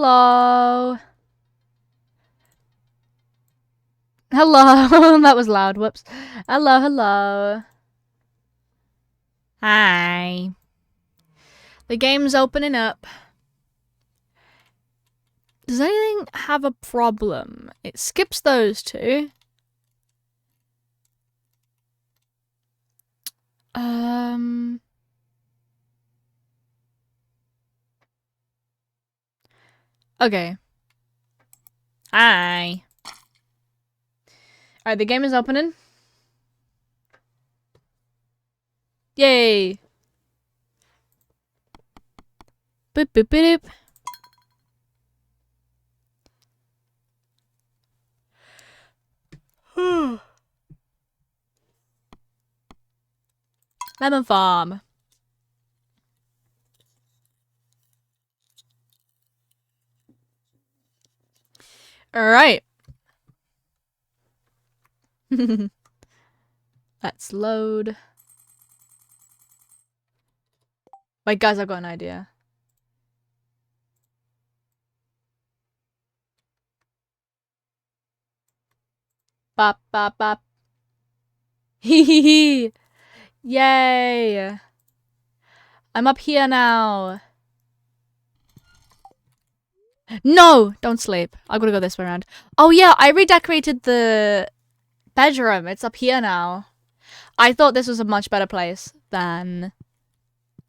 Hello. Hello. That was loud. Whoops. Hello, hello. Hi. The game's opening up. Does anything have a problem? It skips those two. Okay. Hi. Alright, the game is opening. Yay. Boop, boop, boop, boop. Lemon farm. Alright. Let's load. Wait, guys, I've got an idea. Bop, bop, bop. Hee hee hee. Yay. I'm up here now. No! Don't sleep. I gotta go this way around. Oh yeah, I redecorated the bedroom. It's up here now. I thought this was a much better place than,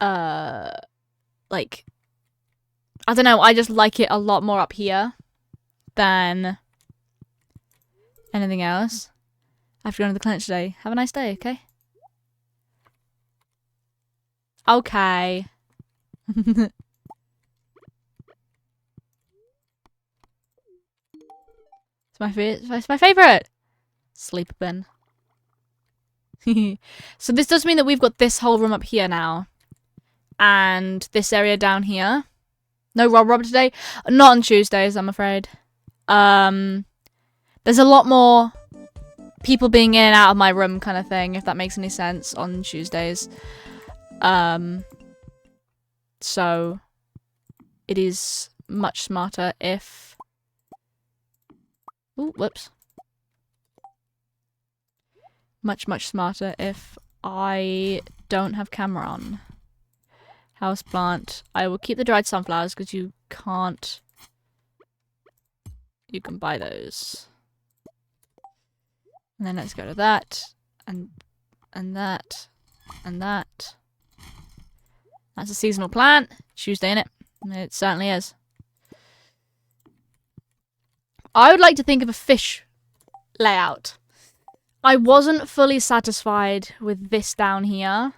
like, I don't know, I just like it a lot more up here than anything else. I have to go to the clinic today. Have a nice day, okay? Okay. It's my favorite. Sleep bin. So this does mean that we've got this whole room up here now. And this area down here. No Rob today. Not on Tuesdays, I'm afraid. There's a lot more people being in and out of my room kind of thing, if that makes any sense, on Tuesdays. So it is much smarter if... Ooh, whoops. Much smarter if I don't have camera on. Houseplant. I will keep the dried sunflowers because you can't... You can buy those. And then let's go to that. And that. And that. That's a seasonal plant. Tuesday, innit? It certainly is. I would like to think of a fish layout. I wasn't fully satisfied with this down here.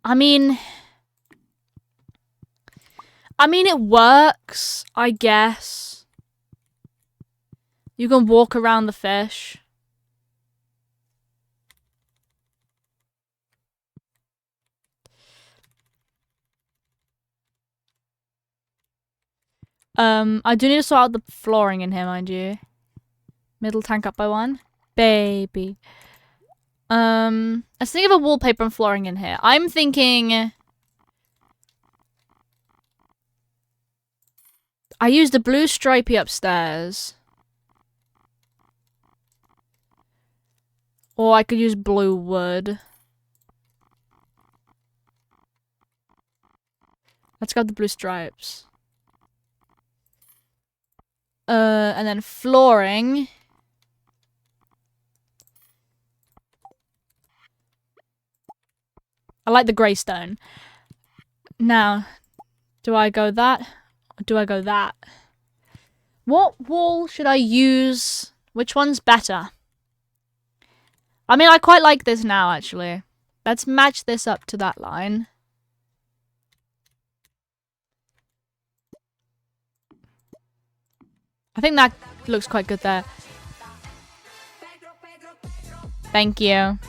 I mean, it works, I guess. You can walk around the fish. I do need to sort out the flooring in here, mind you. Middle tank up by one. Baby. Let's think of a wallpaper and flooring in here. I'm thinking... I used a blue stripey upstairs. Or I could use blue wood. Let's grab the blue stripes. And then flooring. I like the grey stone. Now, do I go that? Or do I go that? What wall should I use? Which one's better? I mean, I quite like this now, actually. Let's match this up to that line. I think that looks quite good there. Thank you.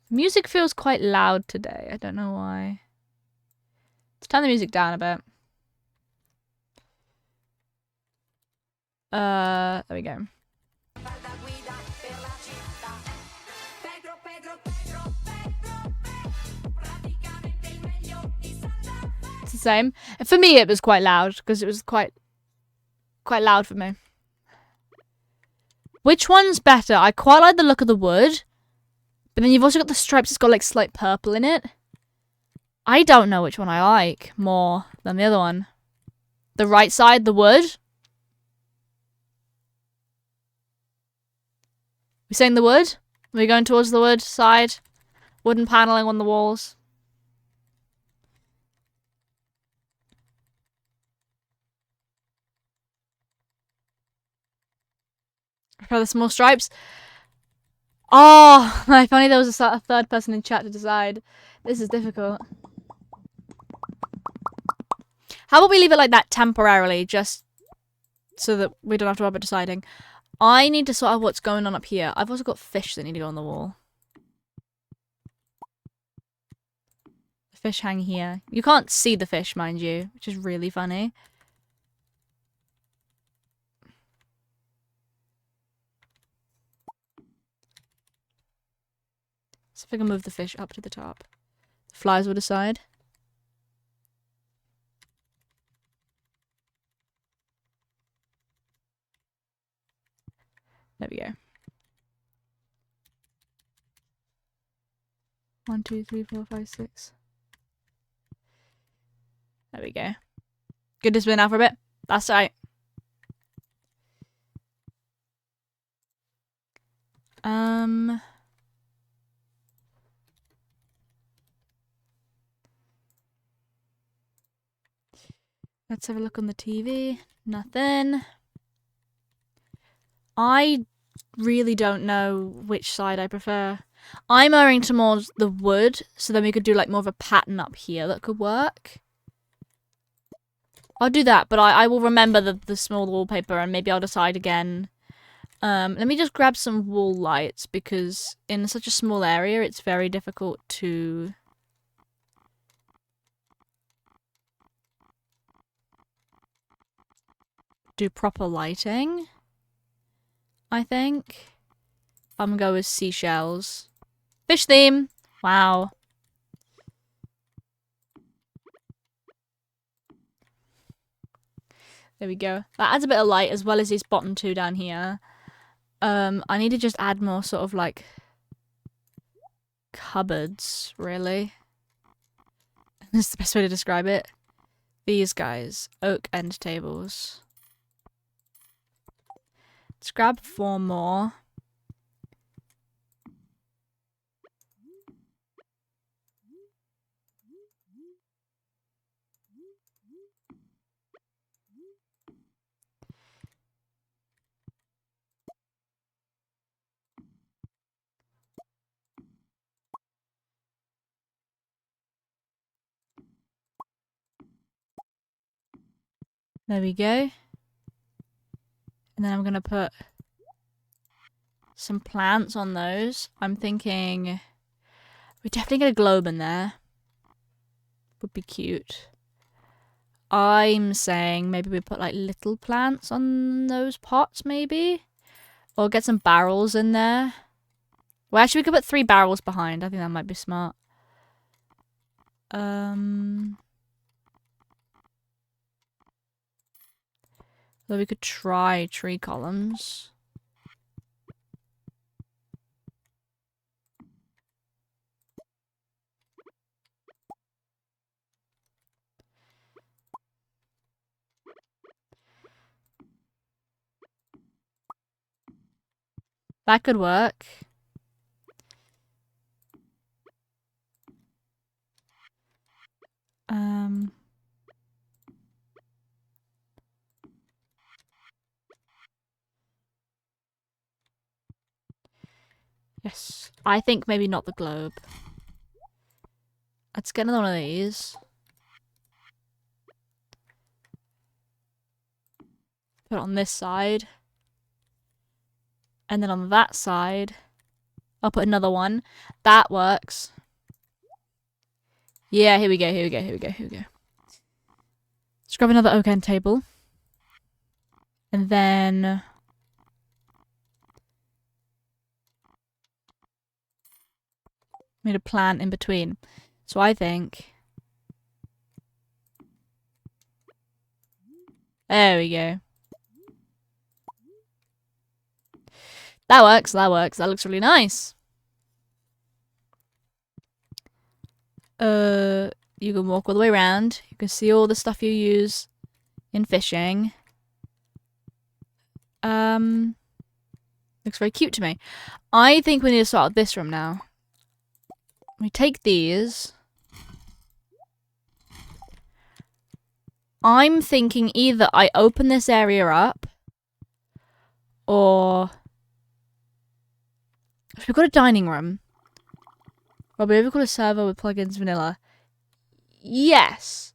Music feels quite loud today. I don't know why. Let's turn the music down a bit. There we go. same. For me, it was quite loud because it was quite loud for me. Which one's better? I quite like the look of the wood, but then you've also got the stripes. It's got like slight purple in it. I don't know which one I like more than the other one. The right side, the wood. We saying the wood? We're going towards the wood side. Wooden paneling on the walls. For the small stripes. Oh, if only there was a third person in chat to decide. This is difficult. How about we leave it like that temporarily, just so that we don't have to worry about deciding. I need to sort out what's going on up here. I've also got fish that need to go on the wall. The fish hang here. You can't see the fish, mind you, which is really funny. So if I can move the fish up to the top. The flies will decide. There we go. 1, 2, 3, 4, 5, 6. There we go. Good to spin out for a bit. That's right. Let's have a look on the TV. Nothing. I really don't know which side I prefer. I'm erring towards the wood, so then we could do like more of a pattern up here that could work. I'll do that, but I will remember the small wallpaper and maybe I'll decide again. Let me just grab some wall lights because in such a small area it's very difficult to do proper lighting, I think. I'm gonna go with seashells. Fish theme! Wow. There we go. That adds a bit of light as well as these bottom two down here. I need to just add more sort of like cupboards, really. This is the best way to describe it. These guys. Oak end tables. Let's grab 4 more. There we go. And then I'm gonna put some plants on those. I'm thinking we definitely get a globe in there. Would be cute. I'm saying maybe we put like little plants on those pots, maybe? Or get some barrels in there. Well, actually, we could put 3 barrels behind. I think that might be smart. So we could try tree columns. That could work. Yes. I think maybe not the globe. Let's get another one of these. Put it on this side. And then on that side, I'll put another one. That works. Yeah, here we go, here we go, here we go, here we go. Let's grab another oak end table. And then made a plant in between. So I think There we go. That works, that works. That looks really nice. You can walk all the way around. You can see all the stuff you use in fishing. Looks very cute to me. I think we need to sort out this room now. We take these. I'm thinking either I open this area up, or we've got a dining room. Robbie, we've got a server with plugins vanilla. Yes.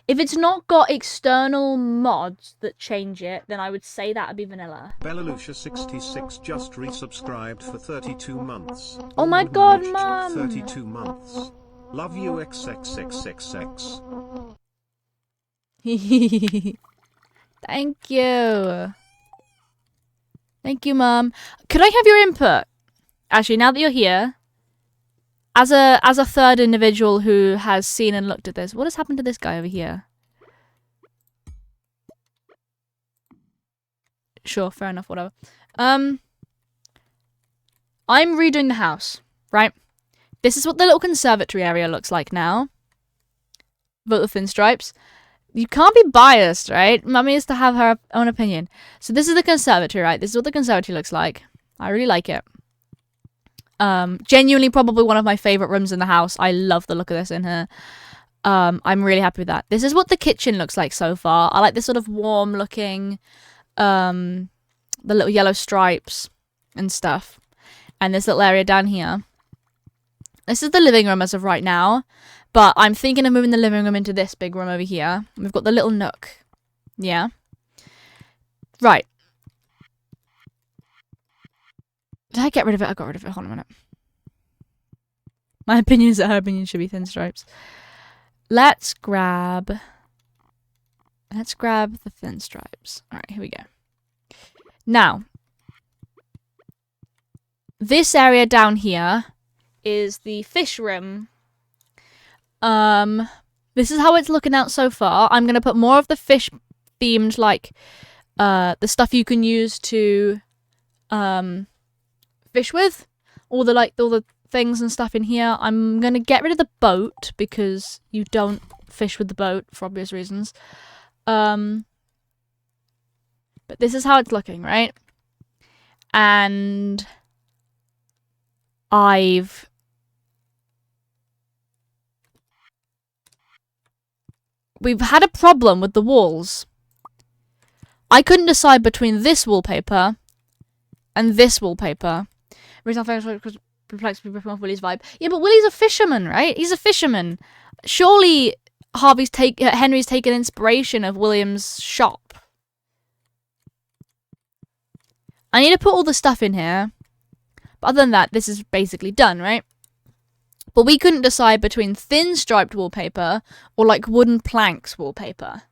If it's not got external mods that change it, then I would say that would be vanilla. Bellalucia66 just resubscribed for 32 months. Oh my god, Mum! 32 months. Love you XXXXX. Thank you. Thank you, Mum. Could I have your input? Actually, now that you're here, as a third individual who has seen and looked at this, what has happened to this guy over here? Sure, fair enough, whatever. I'm redoing the house, right? This is what the little conservatory area looks like now. Vote the thin stripes. You can't be biased, right? Mummy is to have her own opinion. So this is the conservatory, right? This is what the conservatory looks like. I really like it. Genuinely probably one of my favorite rooms in the house. I love the look of this in here. I'm really happy with that. This is what the kitchen looks like so far. I like this sort of warm looking, the little yellow stripes and stuff. And this little area down here. This is the living room as of right now. But I'm thinking of moving the living room into this big room over here. We've got the little nook. Yeah. Right. Did I get rid of it? I got rid of it. Hold on a minute. My opinion is that her opinion should be thin stripes. Let's grab the thin stripes. Alright, here we go. Now, this area down here is the fish room. This is how it's looking out so far. I'm gonna put more of the fish themed, like, the stuff you can use to, fish with. All the things and stuff in here. I'm gonna get rid of the boat because you don't fish with the boat for obvious reasons. But this is how it's looking, right? And we've had a problem with the walls. I couldn't decide between this wallpaper and this wallpaper. The reason I found because perplexed me ripping off Willie's vibe. Yeah, but Willie's a fisherman, right? He's a fisherman. Surely Henry's taken inspiration of William's shop. I need to put all the stuff in here. But other than that, this is basically done, right? But we couldn't decide between thin striped wallpaper or like wooden planks wallpaper.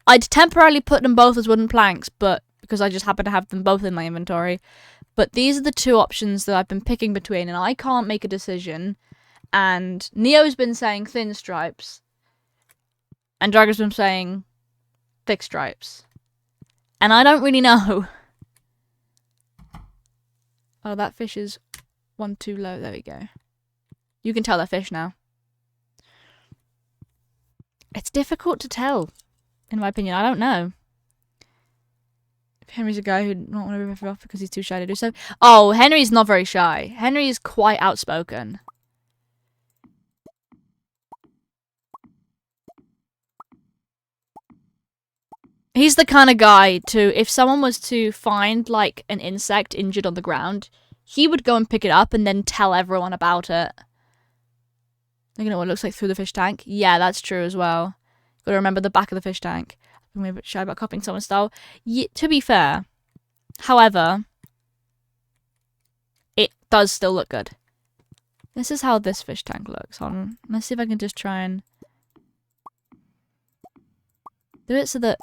I'd temporarily put them both as wooden planks, but because I just happen to have them both in my inventory. But these are the two options that I've been picking between, and I can't make a decision. And Neo's been saying thin stripes, and Dragon's been saying thick stripes. And I don't really know. Oh, that fish is one too low. There we go. You can tell they're fish now. It's difficult to tell, in my opinion. I don't know. If Henry's a guy who'd not want to rip it off because he's too shy to do so. Oh, Henry's not very shy. Henry is quite outspoken. He's the kind of guy to, if someone was to find, like, an insect injured on the ground, he would go and pick it up and then tell everyone about it. Looking at what it looks like through the fish tank. Yeah, that's true as well. Gotta remember the back of the fish tank. I'm a bit shy about copying someone's style. To be fair, however, it does still look good. This is how this fish tank looks. Hold on. Let's see if I can just try and do it so that...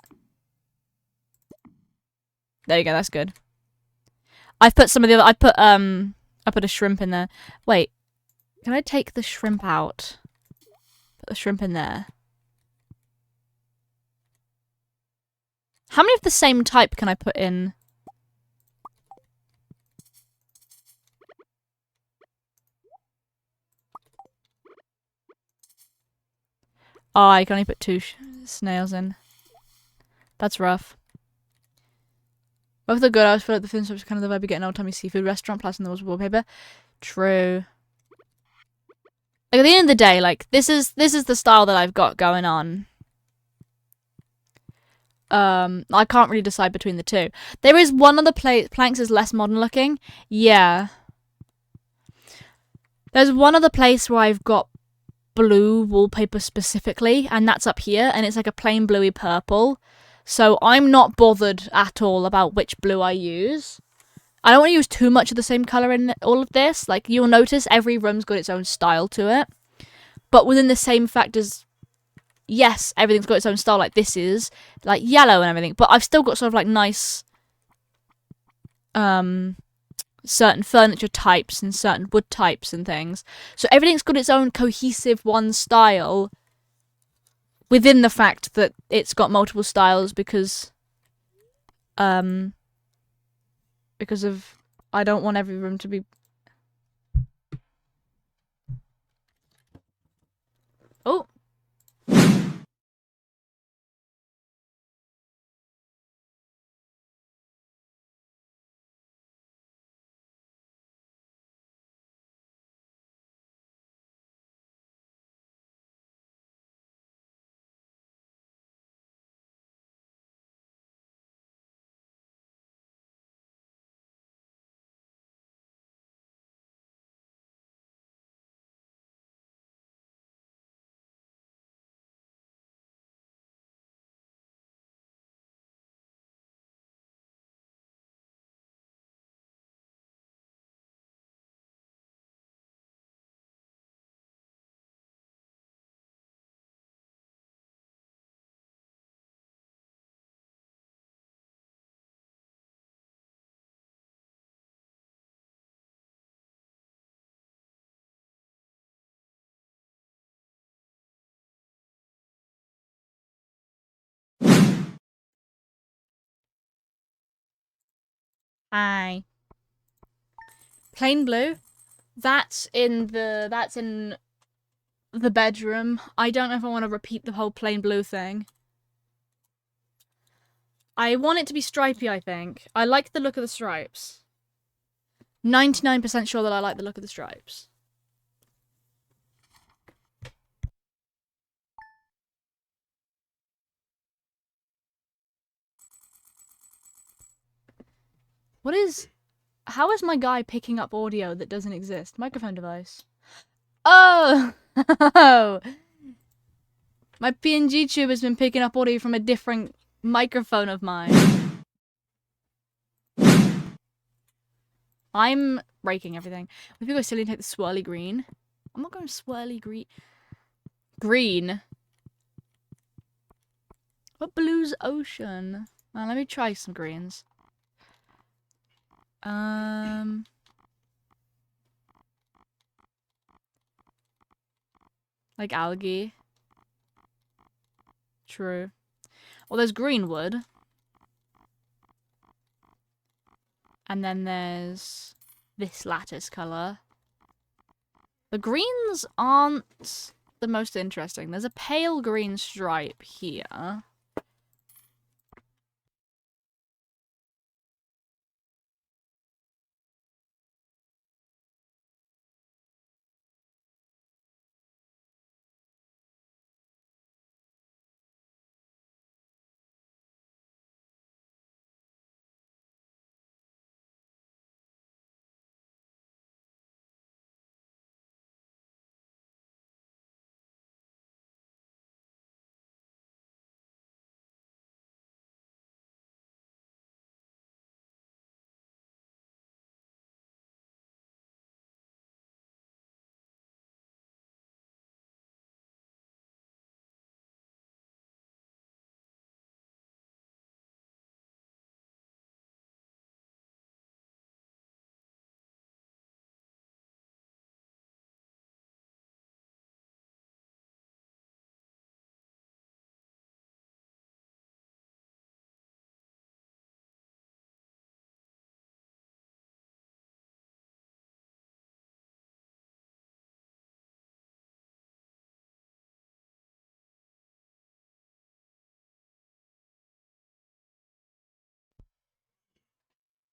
There you go, that's good. I've put some of the other... I put a shrimp in there. Wait. Can I take the shrimp out? Put the shrimp in there. How many of the same type can I put in? Oh, I can only put 2 snails in. That's rough. Both are good. I always feel like the film is kind of the vibe of getting old-timey seafood restaurant, plus in the wallpaper. True. Like, at the end of the day, like, this is the style that I've got going on. I can't really decide between the two. There is one of the planks is less modern looking. Yeah. There's one other place where I've got blue wallpaper specifically, and that's up here, and it's like a plain bluey purple. So I'm not bothered at all about which blue I use. I don't want to use too much of the same colour in all of this. Like, you'll notice every room's got its own style to it. But within the same factors, yes, everything's got its own style, like this is. Like, yellow and everything. But I've still got sort of, like, nice certain furniture types and certain wood types and things. So everything's got its own cohesive one style within the fact that it's got multiple styles because of I don't want every room to be. Oh. Hi. Plain blue. That's in the bedroom. I don't know if I want to repeat the whole plain blue thing. I want it to be stripy, I think. I like the look of the stripes. 99% sure that I like the look of the stripes. How is my guy picking up audio that doesn't exist? Microphone device. Oh! My PNG tube has been picking up audio from a different microphone of mine. I'm breaking everything. If you go silly and take the swirly green. I'm not going swirly green. Green? What blue's ocean? Let me try some greens. Like algae. True. Well, there's greenwood. And then there's this lattice colour. The greens aren't the most interesting. There's a pale green stripe here.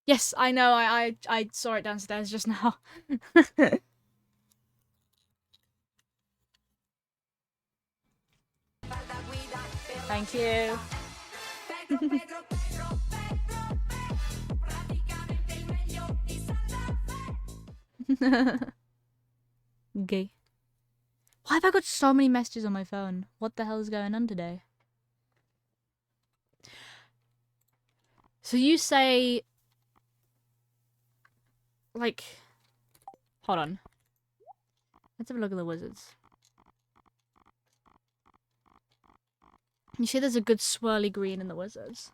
Yes, I know. I saw it downstairs just now. Thank you. Gay. Why have I got so many messages on my phone? What the hell is going on today? So you say... Like... Hold on. Let's have a look at the wizards. You say there's a good swirly green in the wizards.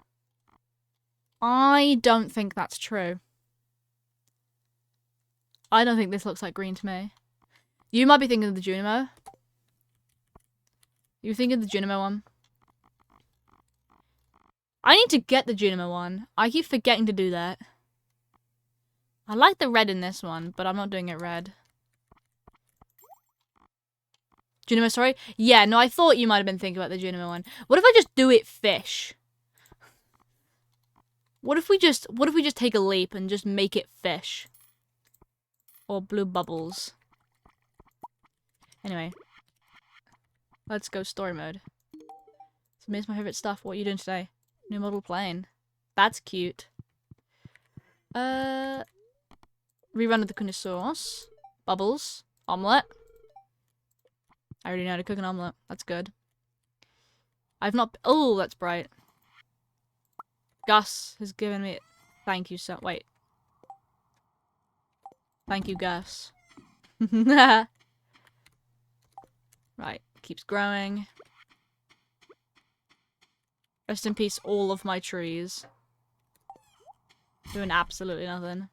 I don't think that's true. I don't think this looks like green to me. You might be thinking of the Junimo. You thinking of the Junimo one? I need to get the Junimo one. I keep forgetting to do that. I like the red in this one, but I'm not doing it red. Junimo, sorry? Yeah, no, I thought you might have been thinking about the Junimo one. What if I just do it fish? What if we just take a leap and just make it fish? Or blue bubbles. Anyway. Let's go story mode. So here's my favorite stuff. What are you doing today? New model plane. That's cute. Rerun of the connoisseurs. Bubbles. Omelette. I already know how to cook an omelette. That's good. I've not... Oh, that's bright. Gus has given me... Thank you so... Wait. Thank you, Gus. Right. Keeps growing. Rest in peace, all of my trees. Doing absolutely nothing.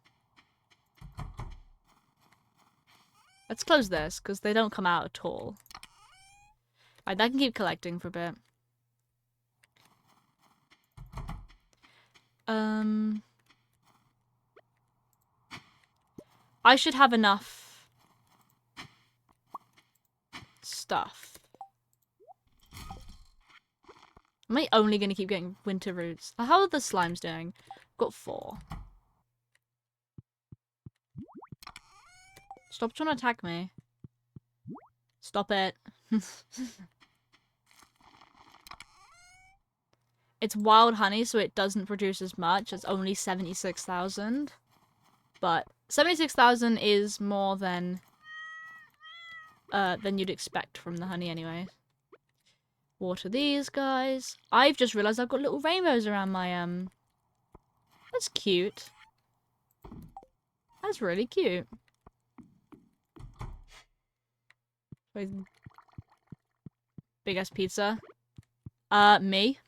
Let's close this, because they don't come out at all. Right, I can keep collecting for a bit. I should have enough stuff. Am I only going to keep getting winter roots? How are the slimes doing? I've got 4. Stop trying to attack me. Stop it. It's wild honey, so it doesn't produce as much. It's only 76,000. But 76,000 is more than you'd expect from the honey anyway. Water these guys. I've just realized I've got little rainbows around my, That's cute. That's really cute. Big ass pizza. Me.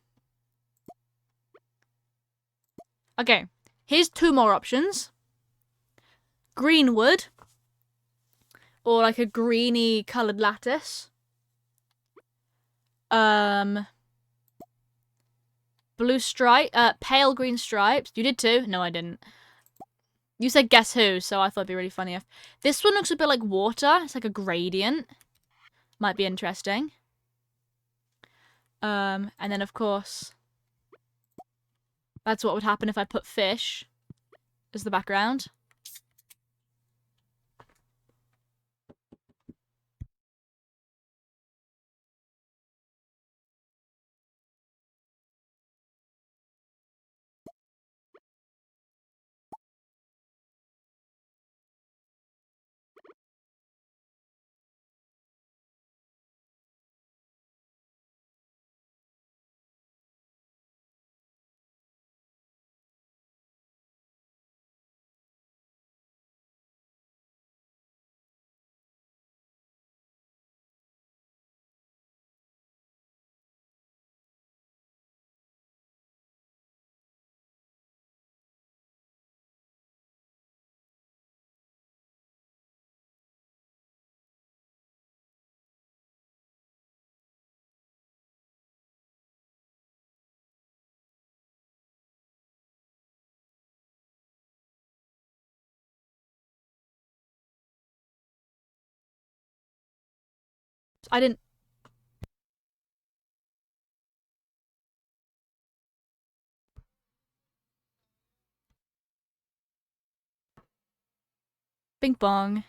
Okay. Here's 2 more options. Green wood. Or like a greeny coloured lattice. Blue stripe, pale green stripes. You did too? No, I didn't. You said guess who, so I thought it'd be really funny if... This one looks a bit like water. It's like a gradient. Might be interesting. And then of course... That's what would happen if I put fish as the background. I didn't... Bing bong.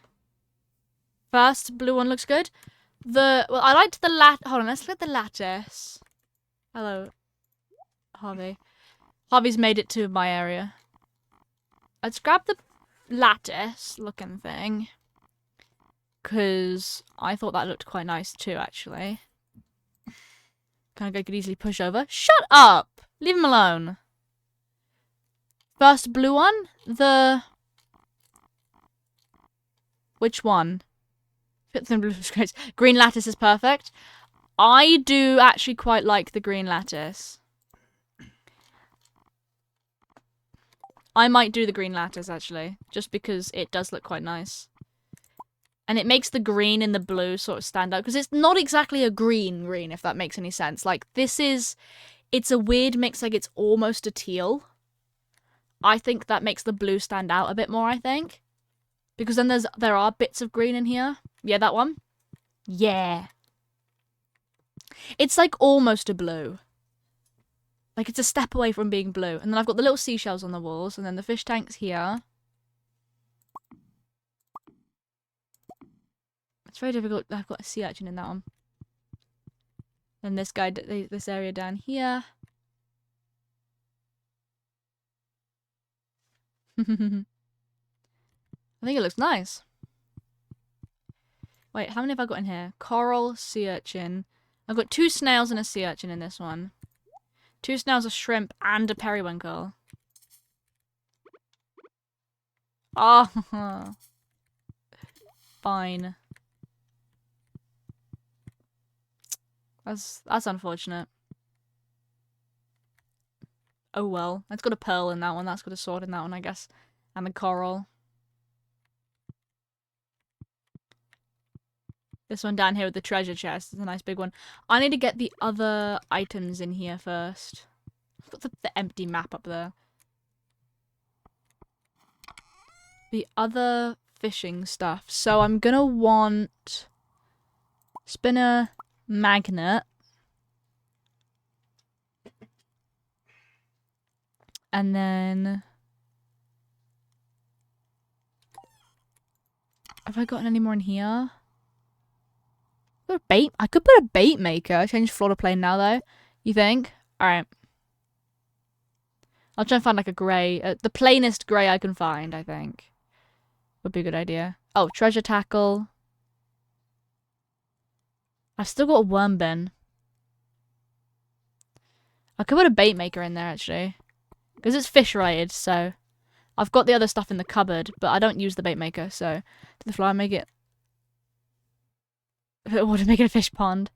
First blue one looks good. Well, I liked the hold on, let's look at the lattice. Hello, Harvey. Harvey's made it to my area. Let's grab the lattice looking thing. Because I thought that looked quite nice too, actually. Kind of I could easily push over. Shut up! Leave him alone. First blue one. Which one? Green lattice is perfect. I do actually quite like the green lattice. I might do the green lattice, actually. Just because it does look quite nice. And it makes the green and the blue sort of stand out. Because it's not exactly a green, if that makes any sense. Like, it's a weird mix, like it's almost a teal. I think that makes the blue stand out a bit more, I think. Because then there are bits of green in here. Yeah, that one. Yeah. It's like almost a blue. Like, it's a step away from being blue. And then I've got the little seashells on the walls. And then the fish tank's here. It's very difficult. I've got a sea urchin in that one. And this guy, this area down here. I think it looks nice. Wait, how many have I got in here? Coral, sea urchin. I've got 2 snails and a sea urchin in this one. 2 snails, a shrimp, and a periwinkle. Oh, fine. That's unfortunate. Oh well. That's got a pearl in that one. That's got a sword in that one, I guess. And the coral. This one down here with the treasure chest is a nice big one. I need to get the other items in here first. I've got the empty map up there. The other fishing stuff. So I'm gonna want spinner, magnet, and then have I gotten any more in here? Got a bait. I could put a bait maker. Change floor to plain now though. You think? All right. I'll try and find like a grey, the plainest grey I can find. I think would be a good idea. Oh, treasure tackle. I've still got a worm bin. I could put a bait maker in there actually, because it's fish rated. So I've got the other stuff in the cupboard, but I don't use the bait maker. So to the floor, make it. Or to make it a fish pond.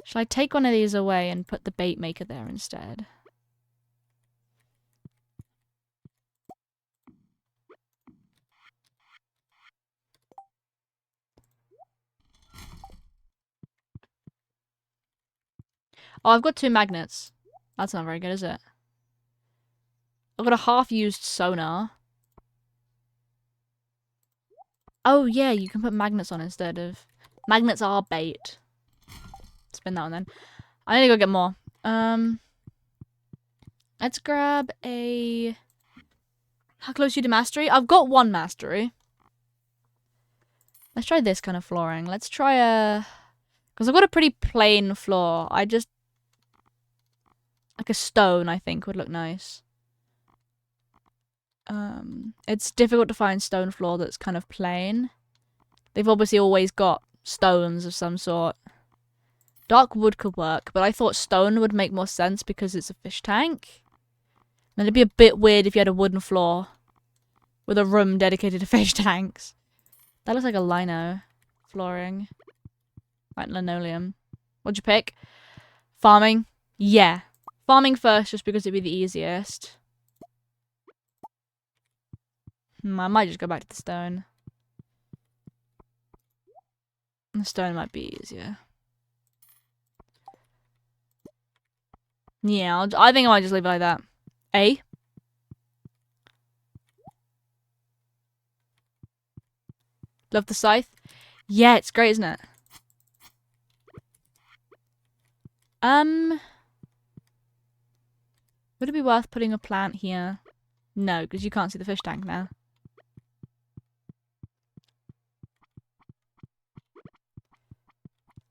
Shall I take one of these away and put the bait maker there instead? Oh, I've got 2 magnets. That's not very good, is it? I've got a half-used sonar. Oh, yeah, you can put magnets on instead of... Magnets are bait. Spin that one then. I need to go get more. Let's grab a... How close are you to mastery? I've got 1 mastery. Let's try this kind of flooring. Let's try a... Because I've got a pretty plain floor. I just... Like a stone, I think, would look nice. It's difficult to find stone floor that's kind of plain. They've obviously always got stones of some sort. Dark wood could work, but I thought stone would make more sense because it's a fish tank. And it'd be a bit weird if you had a wooden floor with a room dedicated to fish tanks. That looks like a lino flooring. Like linoleum. What'd you pick? Farming? Yeah. Farming first just because it'd be the easiest. I might just go back to the stone. The stone might be easier. Yeah, I think I might just leave it like that. A. Love the scythe. Yeah, it's great, isn't it? be worth putting a plant here. No, because you can't see the fish tank now.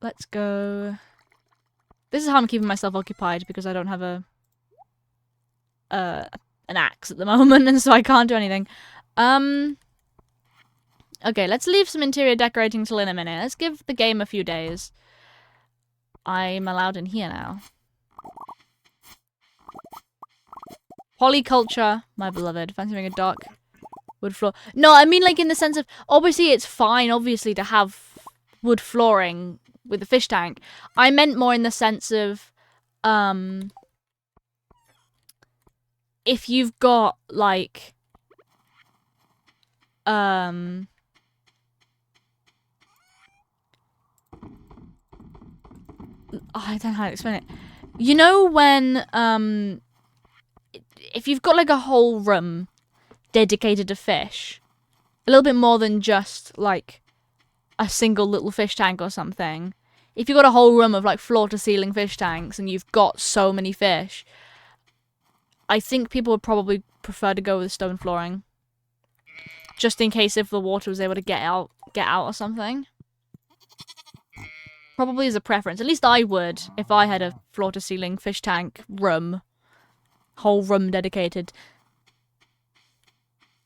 Let's go. This is how I'm keeping myself occupied because I don't have an axe at the moment, and so I can't do anything. Okay, let's leave some interior decorating till in a minute. Let's give the game a few days. I'm allowed in here now. Polyculture, my beloved. Fancy having a dark wood floor. No, I mean like in the sense of, obviously it's fine, obviously, to have wood flooring with the fish tank. I meant more in the sense of, if you've got, like, I don't know how to explain it. You know when, if you've got, like, a whole room dedicated to fish, a little bit more than just, like, a single little fish tank or something. If you've got a whole room of, like, floor-to-ceiling fish tanks and you've got so many fish, I think people would probably prefer to go with stone flooring. Just in case if the water was able to get out or something. Probably as a preference. At least I would if I had a floor-to-ceiling fish tank room. Whole room dedicated.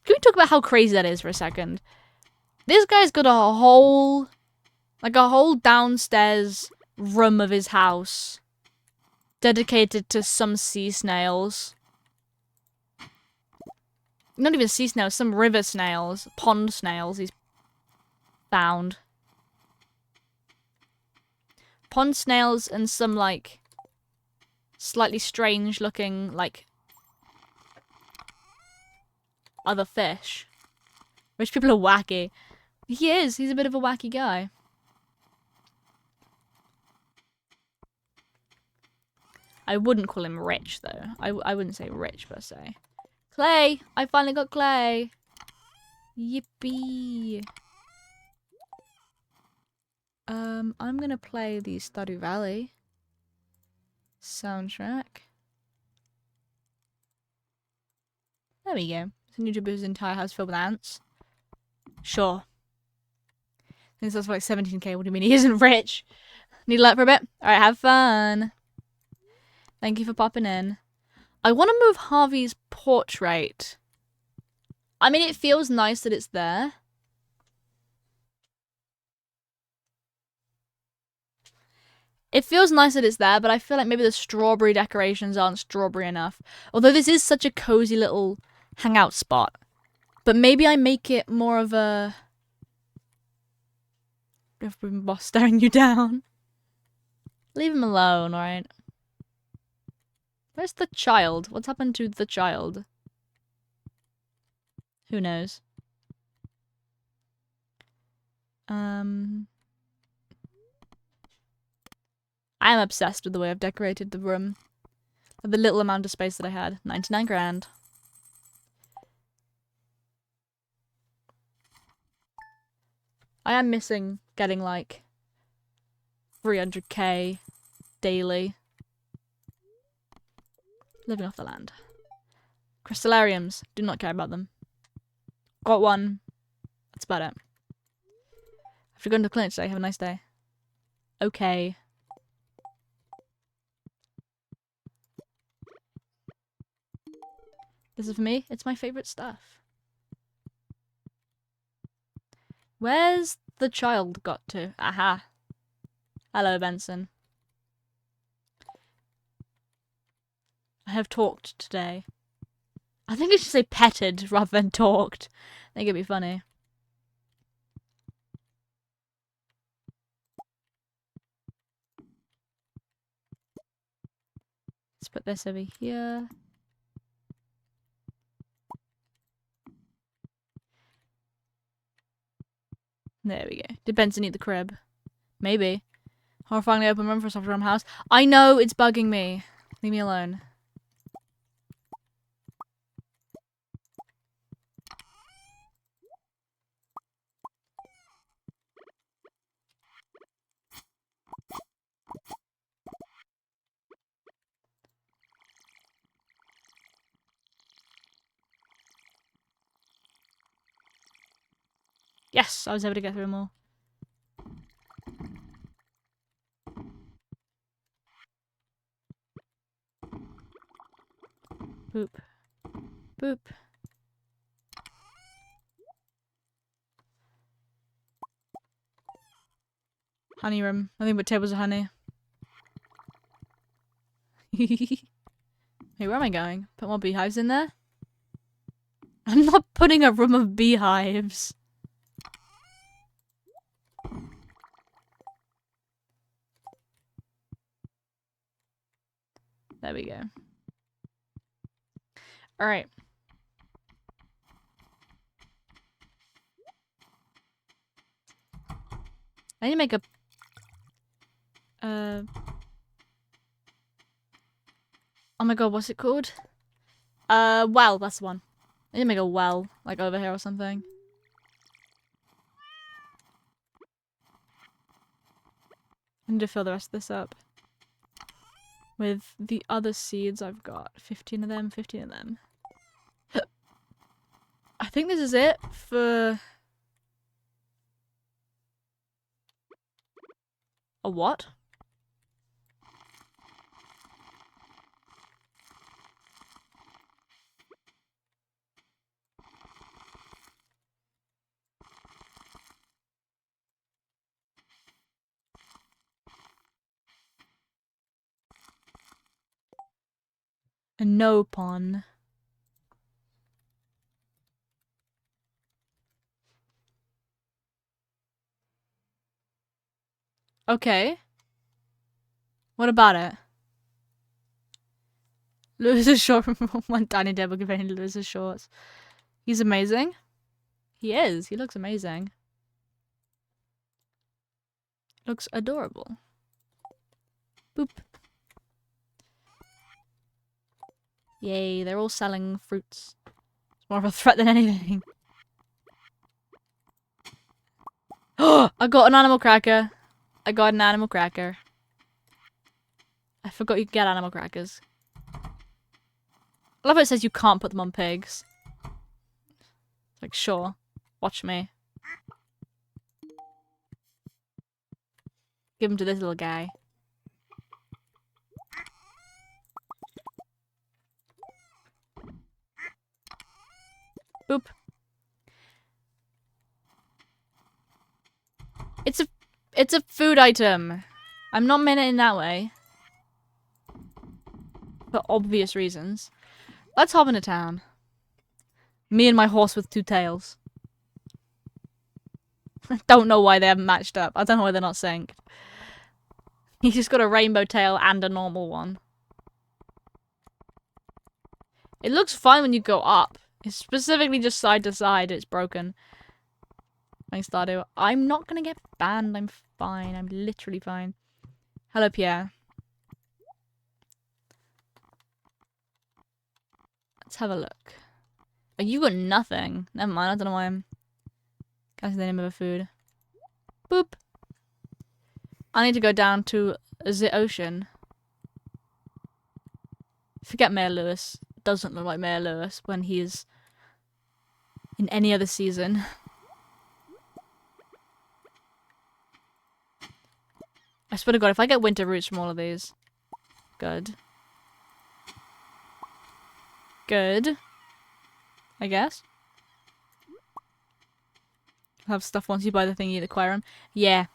Can we talk about how crazy that is for a second? This guy's got a whole downstairs room of his house dedicated to some sea snails. Not even sea snails, some river snails, pond snails he's found. Pond snails and some, like, slightly strange looking, like, other fish. Rich people are wacky. He is. He's a bit of a wacky guy. I wouldn't call him rich, though. I wouldn't say rich, per se. Clay! I finally got clay! Yippee! I'm gonna play the Stardew Valley soundtrack. There we go. It's a YouTuber's entire house filled with ants. Sure. Since that's for like 17k, what do you mean he isn't rich? Need a light for a bit? Alright, have fun. Thank you for popping in. I want to move Harvey's portrait. I mean, it feels nice that it's there. It feels nice that it's there, but I feel like maybe the strawberry decorations aren't strawberry enough. Although this is such a cozy little hangout spot. But maybe I make it more of a... I've been boss staring you down. Leave him alone, alright? Where's the child? What's happened to the child? Who knows? I am obsessed with the way I've decorated the room. For the little amount of space that I had. 99 grand. I am missing getting like 300k daily. Living off the land. Crystallariums. Do not care about them. Got one. That's about it. After going to the clinic today, have a nice day. Okay. This is for me. It's my favourite stuff. Where's the child got to? Aha. Hello, Benson. I have talked today. I think I should say petted rather than talked. I think it'd be funny. Let's put this over here. There we go. Did Benson eat the crib? Maybe. Horrifyingly open room for a soft room house. I know, it's bugging me. Leave me alone. Yes, I was able to get through them all. Boop. Boop. Honey room. Nothing but tables of honey. Hey, where am I going? Put more beehives in there? I'm not putting a room of beehives. There we go. Alright. I need to make a... Oh my god, what's it called? Well, that's the one. I need to make a well, like over here or something. I need to fill the rest of this up. With the other seeds I've got. 15 of them, 15 of them. I think this is it for... A what? A no pon. Okay. What about it? Lewis's short one tiny devil comparing Lewis's shorts. He's amazing. He is. He looks amazing. Looks adorable. Boop. Yay, they're all selling fruits. It's more of a threat than anything. Oh, I got an animal cracker. I got an animal cracker. I forgot you could get animal crackers. I love how it says you can't put them on pigs. It's like, sure. Watch me. Give them to this little guy. Boop. It's a food item. I'm not meant it in that way. For obvious reasons. Let's hop into town. Me and my horse with two tails. I don't know why they haven't matched up. I don't know why they're not synced. He's just got a rainbow tail and a normal one. It looks fine when you go up. It's specifically just side to side. It's broken. Thanks, Stardew. I'm not gonna get banned. I'm fine. I'm literally fine. Hello, Pierre. Let's have a look. Oh, you got nothing. Never mind. I don't know why I'm... That's the name of a food. Boop. I need to go down to the ocean. Forget Mayor Lewis. Doesn't look like Mayor Lewis when he's in any other season. I swear to God, if I get winter roots from all of these. Good. Good. I guess. Have stuff once you buy the thingy at the aquarium. Yeah.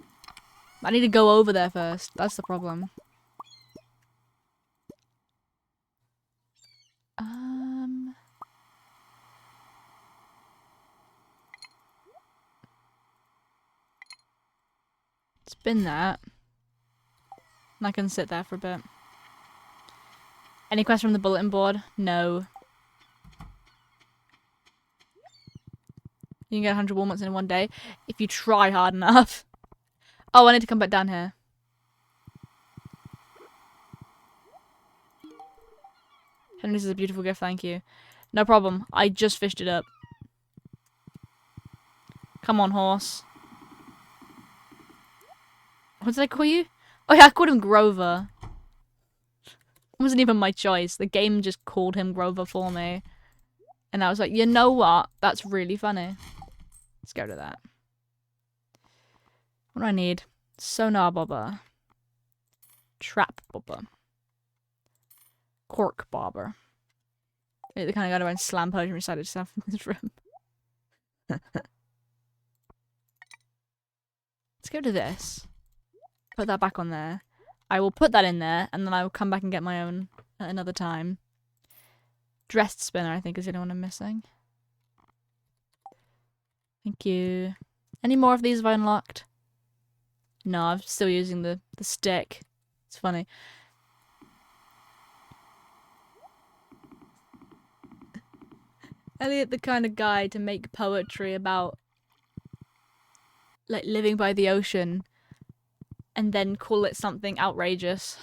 I need to go over there first. That's the problem. Spin that. And I can sit there for a bit. Any questions from the bulletin board? No. You can get 100 walnuts in one day if you try hard enough. Oh, I need to come back down here. Henry, this is a beautiful gift, thank you. No problem. I just fished it up. Come on, horse. What did I call you? Oh yeah, I called him Grover. It wasn't even my choice. The game just called him Grover for me. And I was like, you know what? That's really funny. Let's go to that. What do I need? Sonar bobber. Trap bobber. Cork bobber. You're the kind of guy to run slam potion recited yourself in this room. Let's go to this. Put that back on there. I will put that in there, and then I will come back and get my own at another time. Dressed spinner, I think, is the only one I'm missing. Thank you. Any more of these have I unlocked? No, I'm still using the stick. It's funny. Elliot, the kind of guy to make poetry about, like, living by the ocean and then call it something outrageous.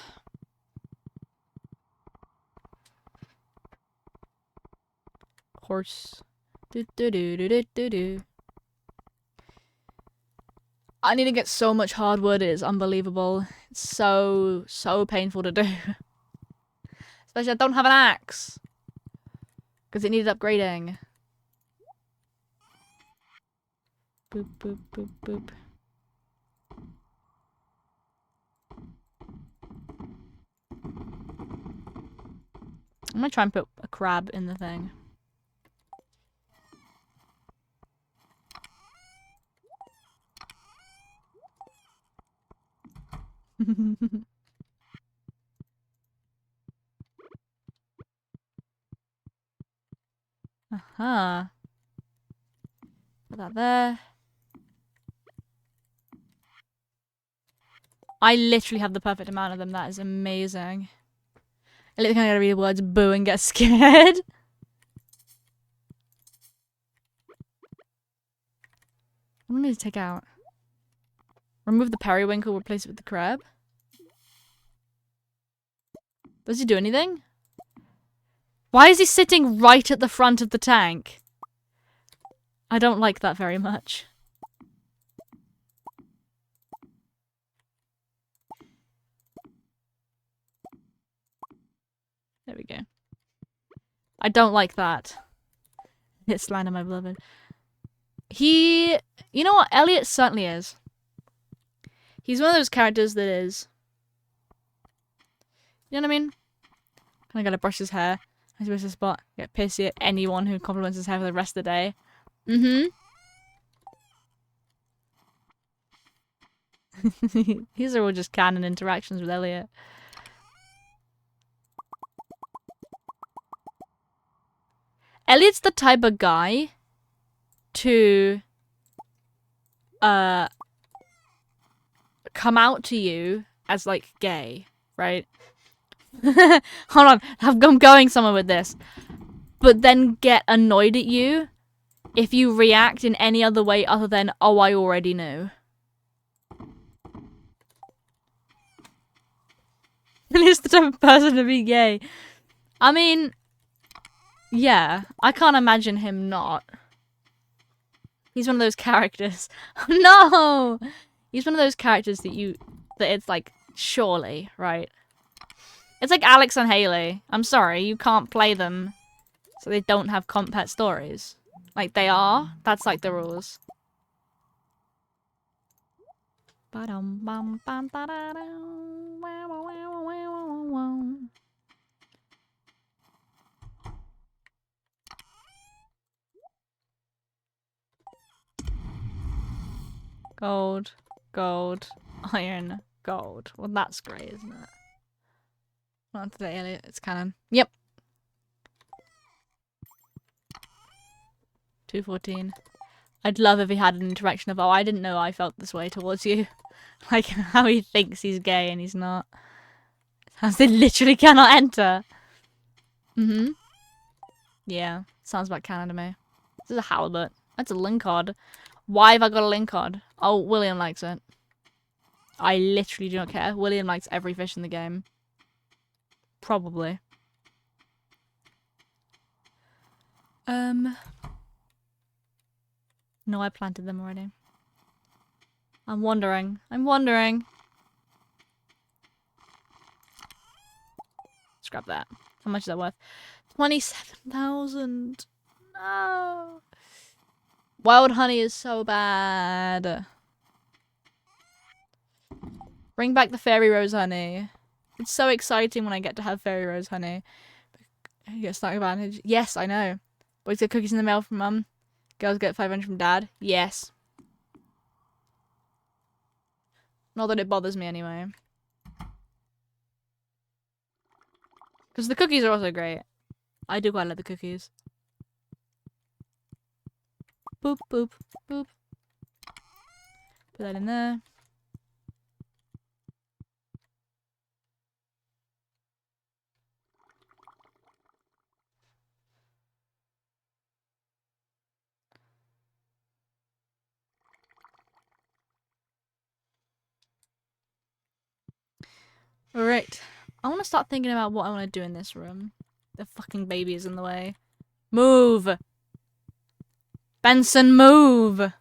Horse. Do do do do do do do. I need to get so much hardwood, it is unbelievable. It's so painful to do. Especially I don't have an axe. Because it needed upgrading. Boop, boop, boop, boop. I'm gonna try and put a crab in the thing. Aha. Put that there. I literally have the perfect amount of them. That is amazing. I literally kind of gotta read the words boo and get scared. What do I need to take out? Remove the periwinkle, replace it with the crab. Does he do anything? Why is he sitting right at the front of the tank? I don't like that very much. There we go. I don't like that. It's slander, my beloved. You know what? Elliot certainly is. He's one of those characters that is... You know what I mean? Kinda gotta brush his hair. I suppose the spot. Get pissy at anyone who compliments his hair for the rest of the day. These are all just canon interactions with Elliot. Elliot's the type of guy to come out to you as like gay, right? Hold on, I'm going somewhere with this. But then get annoyed at you if you react in any other way other than, oh, I already knew. Elliot's the type of person to be gay. I mean, yeah, I can't imagine him not. He's one of those characters. No! He's one of those characters that it's like, surely, right? It's like Alex and Haley. I'm sorry, you can't play them so they don't have comp-pet stories. Like, they are. That's like the rules. Gold, gold, iron, gold. Well, that's great, isn't it? Not today, Elliot. It's canon. Yep. 214. I'd love if he had an interaction of, oh, I didn't know I felt this way towards you. Like, how he thinks he's gay and he's not. As they literally cannot enter. Yeah. Sounds about canon to me. This is a halibut. That's a lingcod. Why have I got a lingcod? Oh, William likes it. I literally do not care. William likes every fish in the game. Probably. No, I planted them already. I'm wondering. Scrap that. How much is that worth? 27,000. No. Wild honey is so bad. Bring back the fairy rose honey. It's so exciting when I get to have fairy rose honey. You get snack advantage. Yes, I know. Boys get cookies in the mail from mum. Girls get 500 from dad. Yes. Not that it bothers me anyway. Because the cookies are also great. I do quite like the cookies. Boop, boop, boop. Put that in there. Alright. I want to start thinking about what I want to do in this room. The fucking baby is in the way. Move! Benson, move!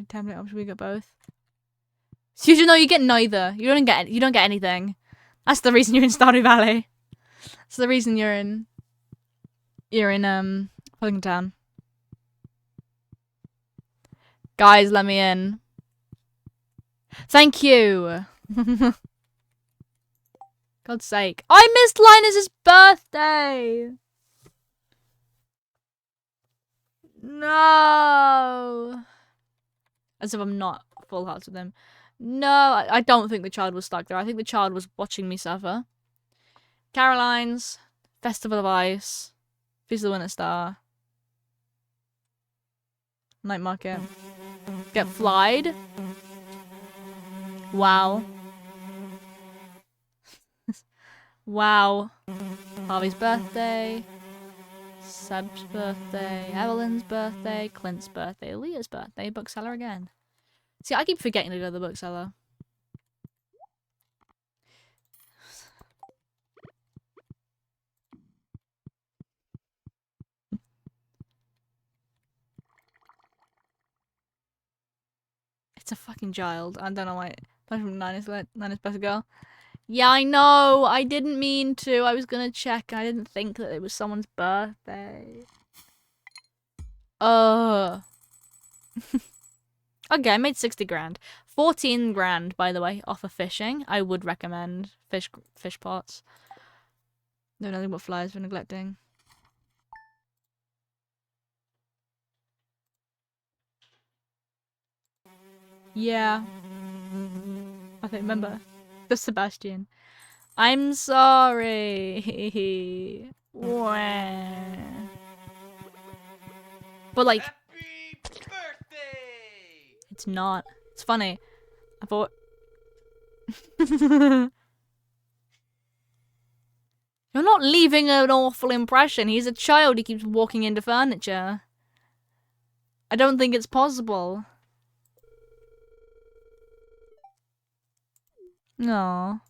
Tablet option, we got both. So you know you get neither. You don't get anything. That's the reason you're in Stardew Valley. That's the reason you're in Wellington Town. Guys, let me in. Thank you. God's sake. I missed Linus's birthday. No. As if I'm not full hearts with him. No, I don't think the child was stuck there. I think the child was watching me suffer. Caroline's, Festival of Ice, Feast of the Winter Star, Night Market. Get flied. Wow. Wow. Harvey's birthday. Seb's birthday. Evelyn's birthday. Clint's birthday. Leah's birthday. Bookseller again. See, I keep forgetting to go to the bookseller. It's a fucking child. I don't know why. Nina's better girl. Yeah, I know. I didn't mean to. I was gonna check. I didn't think that it was someone's birthday. Okay, I made 60 grand. 14 grand, by the way, off of fishing. I would recommend fish pots. No, nothing but flies for neglecting. Yeah. I think, remember, the Sebastian. I'm sorry. But like, Happy birthday! It's not. It's funny. I thought. You're not leaving an awful impression. He's a child. He keeps walking into furniture. I don't think it's possible. No.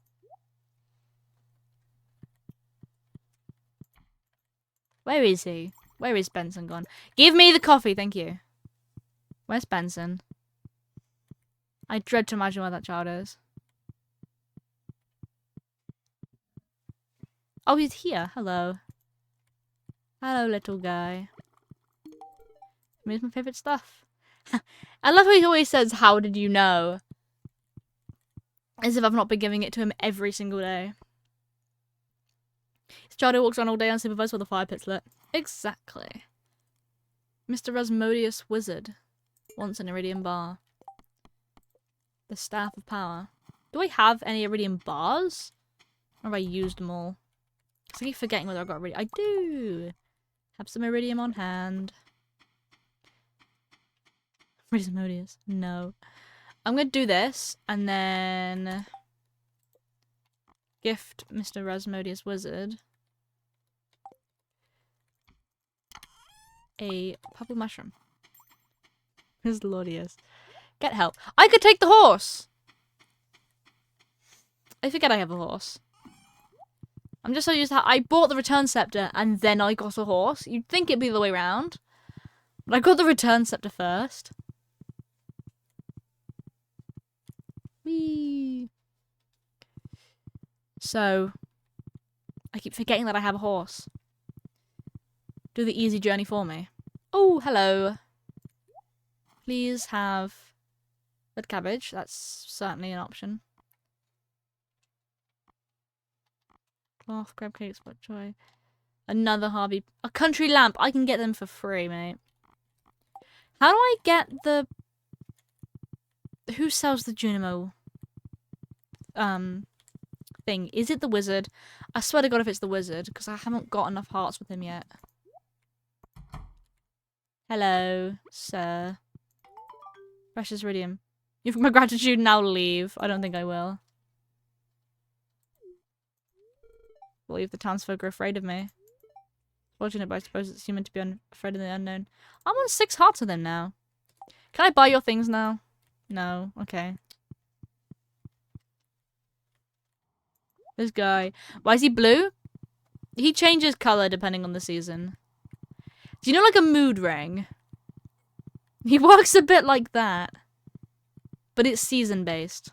Where is he? Where is Benson gone? Give me the coffee, thank you. Where's Benson? I dread to imagine where that child is. Oh, he's here. Hello. Hello, little guy. Here's my favourite stuff. I love how he always says, "How did you know?" As if I've not been giving it to him every single day. His child who walks around all day unsupervised while the fire pit's lit. Exactly. Mr. Rasmodius Wizard wants an iridium bar. The Staff of Power. Do I have any iridium bars? Or have I used them all? I keep forgetting whether I've got iridium. I do! Have some iridium on hand. Rasmodius. No. I'm gonna do this, and then gift Mr. Rasmodius Wizard a purple mushroom. Who's Lordius? Get help. I could take the horse! I forget I have a horse. I'm just so used to how I bought the return scepter and then I got a horse. You'd think it'd be the way around. But I got the return scepter first. Whee! So, I keep forgetting that I have a horse. Do the easy journey for me. Oh, hello. Please have red cabbage. That's certainly an option. Cloth, crab cakes, bok choy. Another Harvey. A country lamp. I can get them for free, mate. How do I get the... Who sells the Junimo? Thing. Is it the wizard? I swear to God if it's the wizard, because I haven't got enough hearts with him yet. Hello, sir. Precious Iridium. You've my gratitude, now leave. I don't think I will. Will leave the townsfolk are afraid of me. Fortunate, but I suppose it's human to be afraid of the unknown. I'm on 6 hearts with him now. Can I buy your things now? No. Okay. This guy. Why is he blue? He changes colour depending on the season. Do you know like a mood ring? He works a bit like that. But it's season based.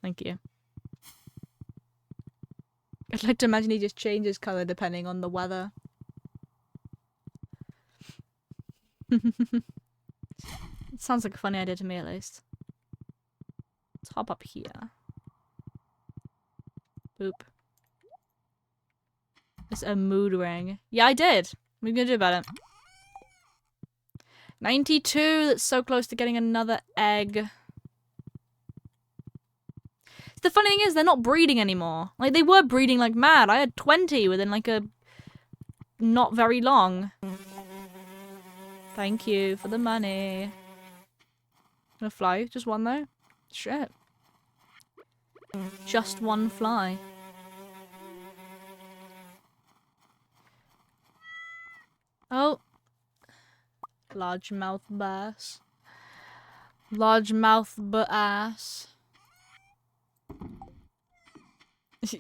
Thank you. I'd like to imagine he just changes colour depending on the weather. It sounds like a funny idea to me at least. Let's hop up here. Boop. It's a mood ring. Yeah, I did. What are you gonna do about it? 92, that's so close to getting another egg. The funny thing is, they're not breeding anymore. Like, they were breeding like mad. I had 20 within like a... not very long. Thank you for the money. Gonna fly? Just one though? Shit. Just one fly. Oh. Largemouth bass. Largemouth bass. Just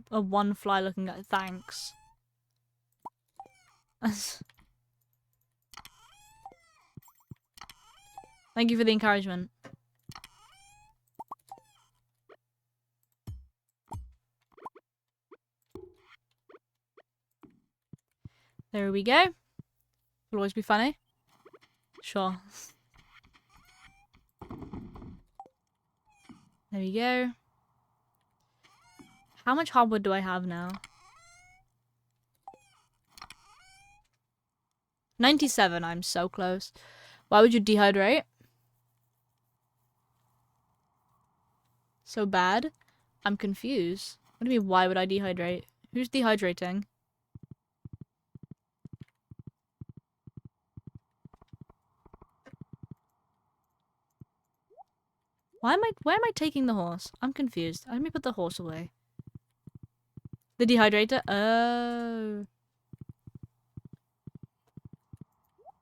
a one fly looking at thanks. Thank you for the encouragement. There we go. Will always be funny. Sure. There we go. How much hardwood do I have now? 97, I'm so close. Why would you dehydrate? So bad? I'm confused. What do you mean, why would I dehydrate? Who's dehydrating? Why am I taking the horse? I'm confused. Let me put the horse away. The dehydrator? Oh.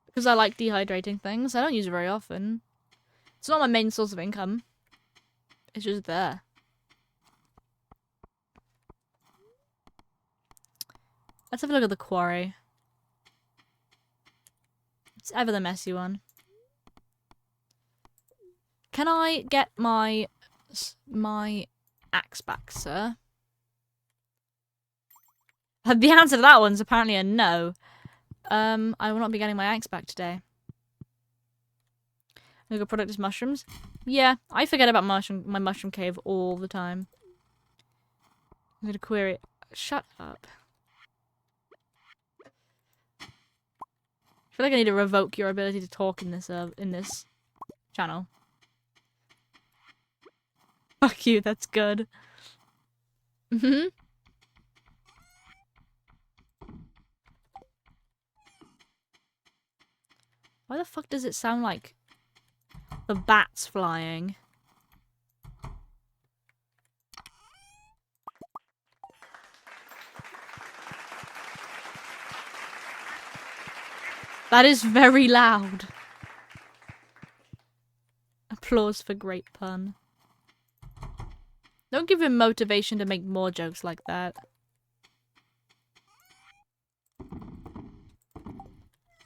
Because I like dehydrating things. I don't use it very often. It's not my main source of income. It's just there. Let's have a look at the quarry. It's ever the messy one. Can I get my axe back, sir? The answer to that one's apparently a no. I will not be getting my axe back today. Look at product is mushrooms. Yeah, I forget about my mushroom cave all the time. I'm gonna query. Shut up. I feel like I need to revoke your ability to talk in this channel. Fuck you, that's good. Mm-hmm. Why the fuck does it sound like the bats flying? That is very loud. Applause for great pun. Don't give him motivation to make more jokes like that.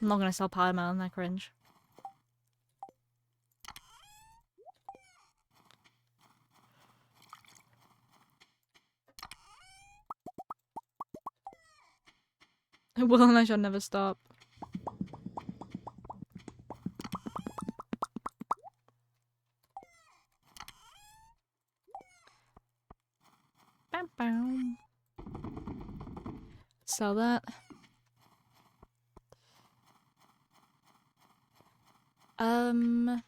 I'm not gonna sell powder melon, that cringe. Well, and I shall never stop. Bam, bam. Sell that. Not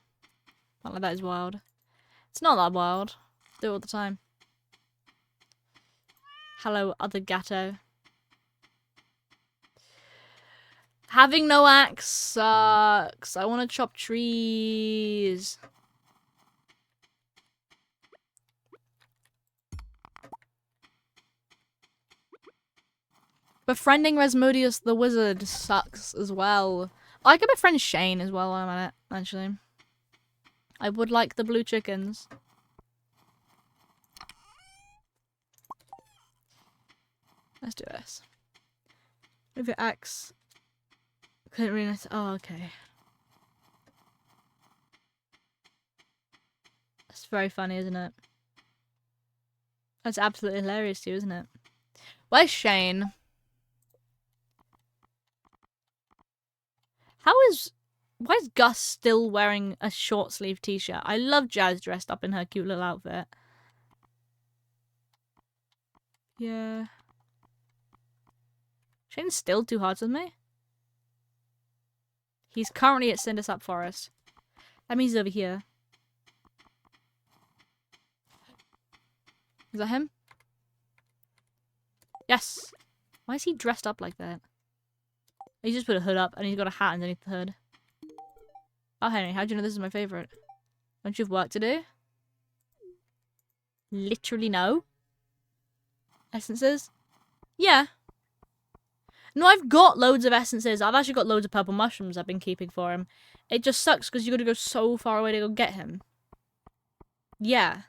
like that is wild. It's not that wild. Do it all the time. Hello, other gatto. Having no axe sucks. I want to chop trees. Befriending Resmodius the wizard sucks as well. I could befriend Shane as well while I'm at it, actually. I would like the blue chickens. Let's do this. Move your axe. Couldn't really nice. Oh, okay. That's very funny, isn't it? That's absolutely hilarious to you, isn't it? Where's Shane? Why is Gus still wearing a short sleeve t-shirt? I love Jazz dressed up in her cute little outfit. Yeah. Shane's still 2 hearts with me. He's currently at Cindersap Forest. That means he's over here. Is that him? Yes. Why is he dressed up like that? He just put a hood up and he's got a hat underneath the hood. Oh, Henry, how do you know this is my favourite? Don't you have work to do? Literally no. Essences? Yeah. No, I've got loads of essences. I've actually got loads of purple mushrooms I've been keeping for him. It just sucks because you got to go so far away to go get him. Yeah.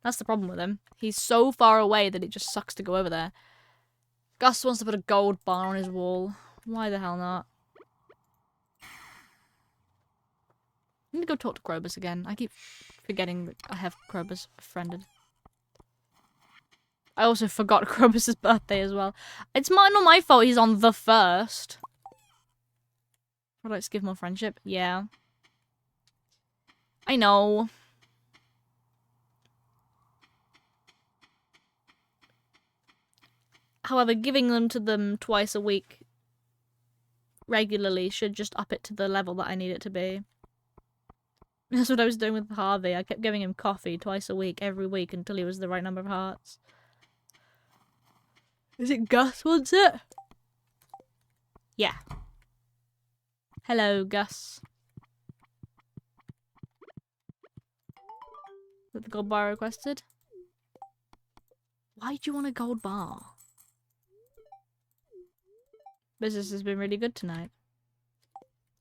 That's the problem with him. He's so far away that it just sucks to go over there. Gus wants to put a gold bar on his wall. Why the hell not? I need to go talk to Krobus again. I keep forgetting that I have Krobus befriended. I also forgot Krobus' birthday as well. It's not my fault he's on the 1st. Would I just give more friendship? Yeah. I know. However, giving them to them twice a week regularly should just up it to the level that I need it to be. That's what I was doing with Harvey. I kept giving him coffee twice a week, every week, until he was the right number of hearts. Is it Gus wants it? Yeah. Hello, Gus. Is that the gold bar requested? Why do you want a gold bar? Business has been really good tonight.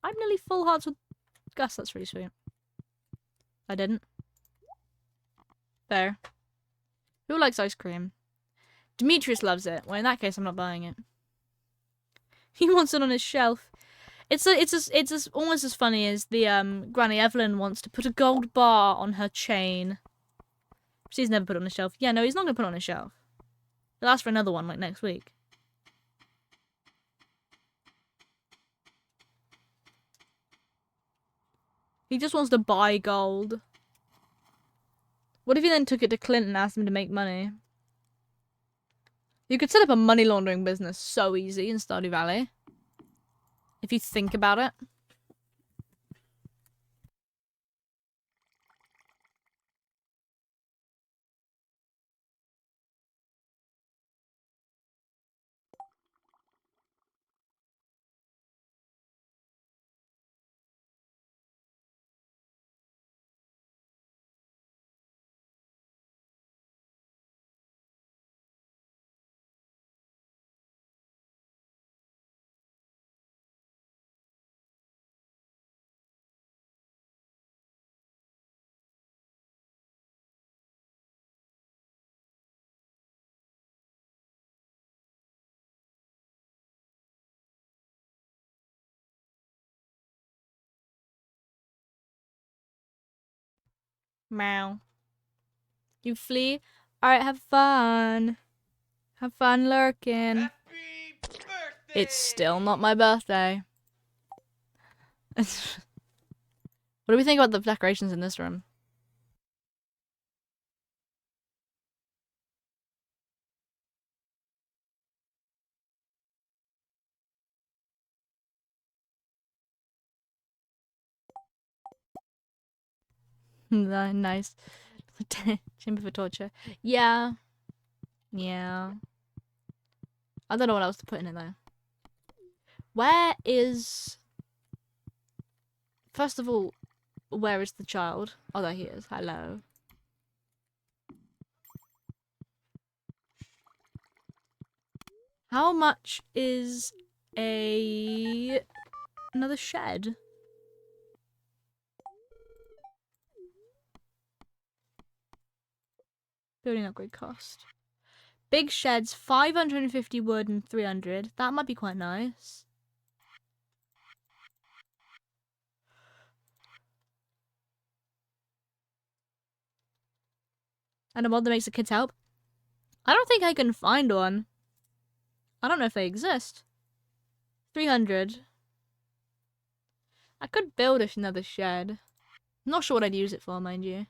I'm nearly full hearts with Gus. That's really sweet. I didn't. Fair. Who likes ice cream? Demetrius loves it. Well, in that case, I'm not buying it. He wants it on his shelf. It's almost as funny as the Granny Evelyn wants to put a gold bar on her chain. She's never put it on a shelf. Yeah, no, he's not gonna put it on a shelf. He'll ask for another one like next week. He just wants to buy gold. What if you then took it to Clint and asked him to make money? You could set up a money laundering business so easy in Stardew Valley. If you think about it. Meow. You flee? Alright, have fun. Have fun lurking. Happy birthday! It's still not my birthday. What do we think about the decorations in this room? Nice. Chamber for torture. Yeah. Yeah. I don't know what else to put in it though. Where is... First of all, where is the child? Oh, there he is. Hello. How much is another shed? Building upgrade cost. Big sheds, 550 wood and 300. That might be quite nice. And a mod that makes the kids help. I don't think I can find one. I don't know if they exist. 300. I could build another shed. I'm not sure what I'd use it for, mind you.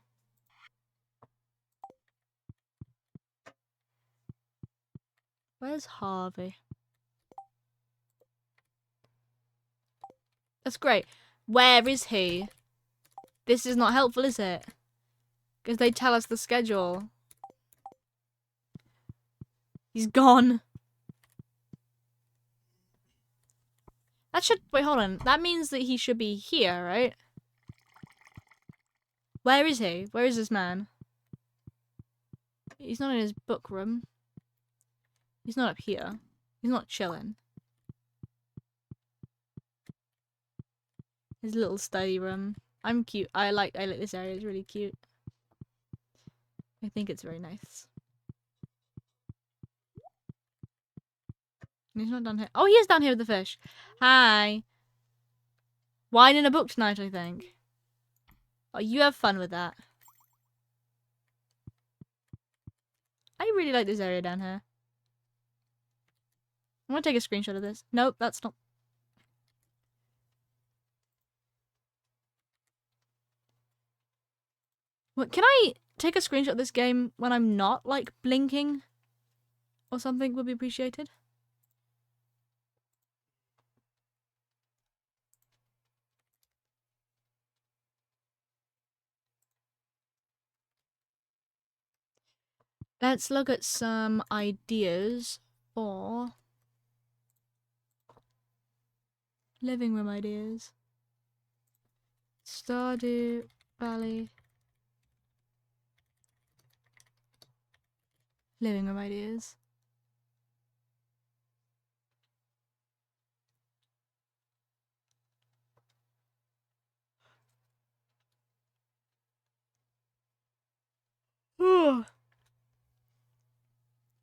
Where's Harvey? That's great. Where is he? This is not helpful, is it? Because they tell us the schedule. He's gone. That should... Wait, hold on. That means that he should be here, right? Where is he? Where is this man? He's not in his book room. He's not up here. He's not chilling. His little study room. I'm cute. I like this area. It's really cute. I think it's very nice. He's not down here. Oh, he is down here with the fish. Hi. Wine and a book tonight, I think. Oh, you have fun with that. I really like this area down here. I'm gonna take a screenshot of this. Nope, that's not... What, can I take a screenshot of this game when I'm not, like, blinking? Or something would be appreciated. Let's look at some ideas for living room ideas. Stardew Valley. Living room ideas.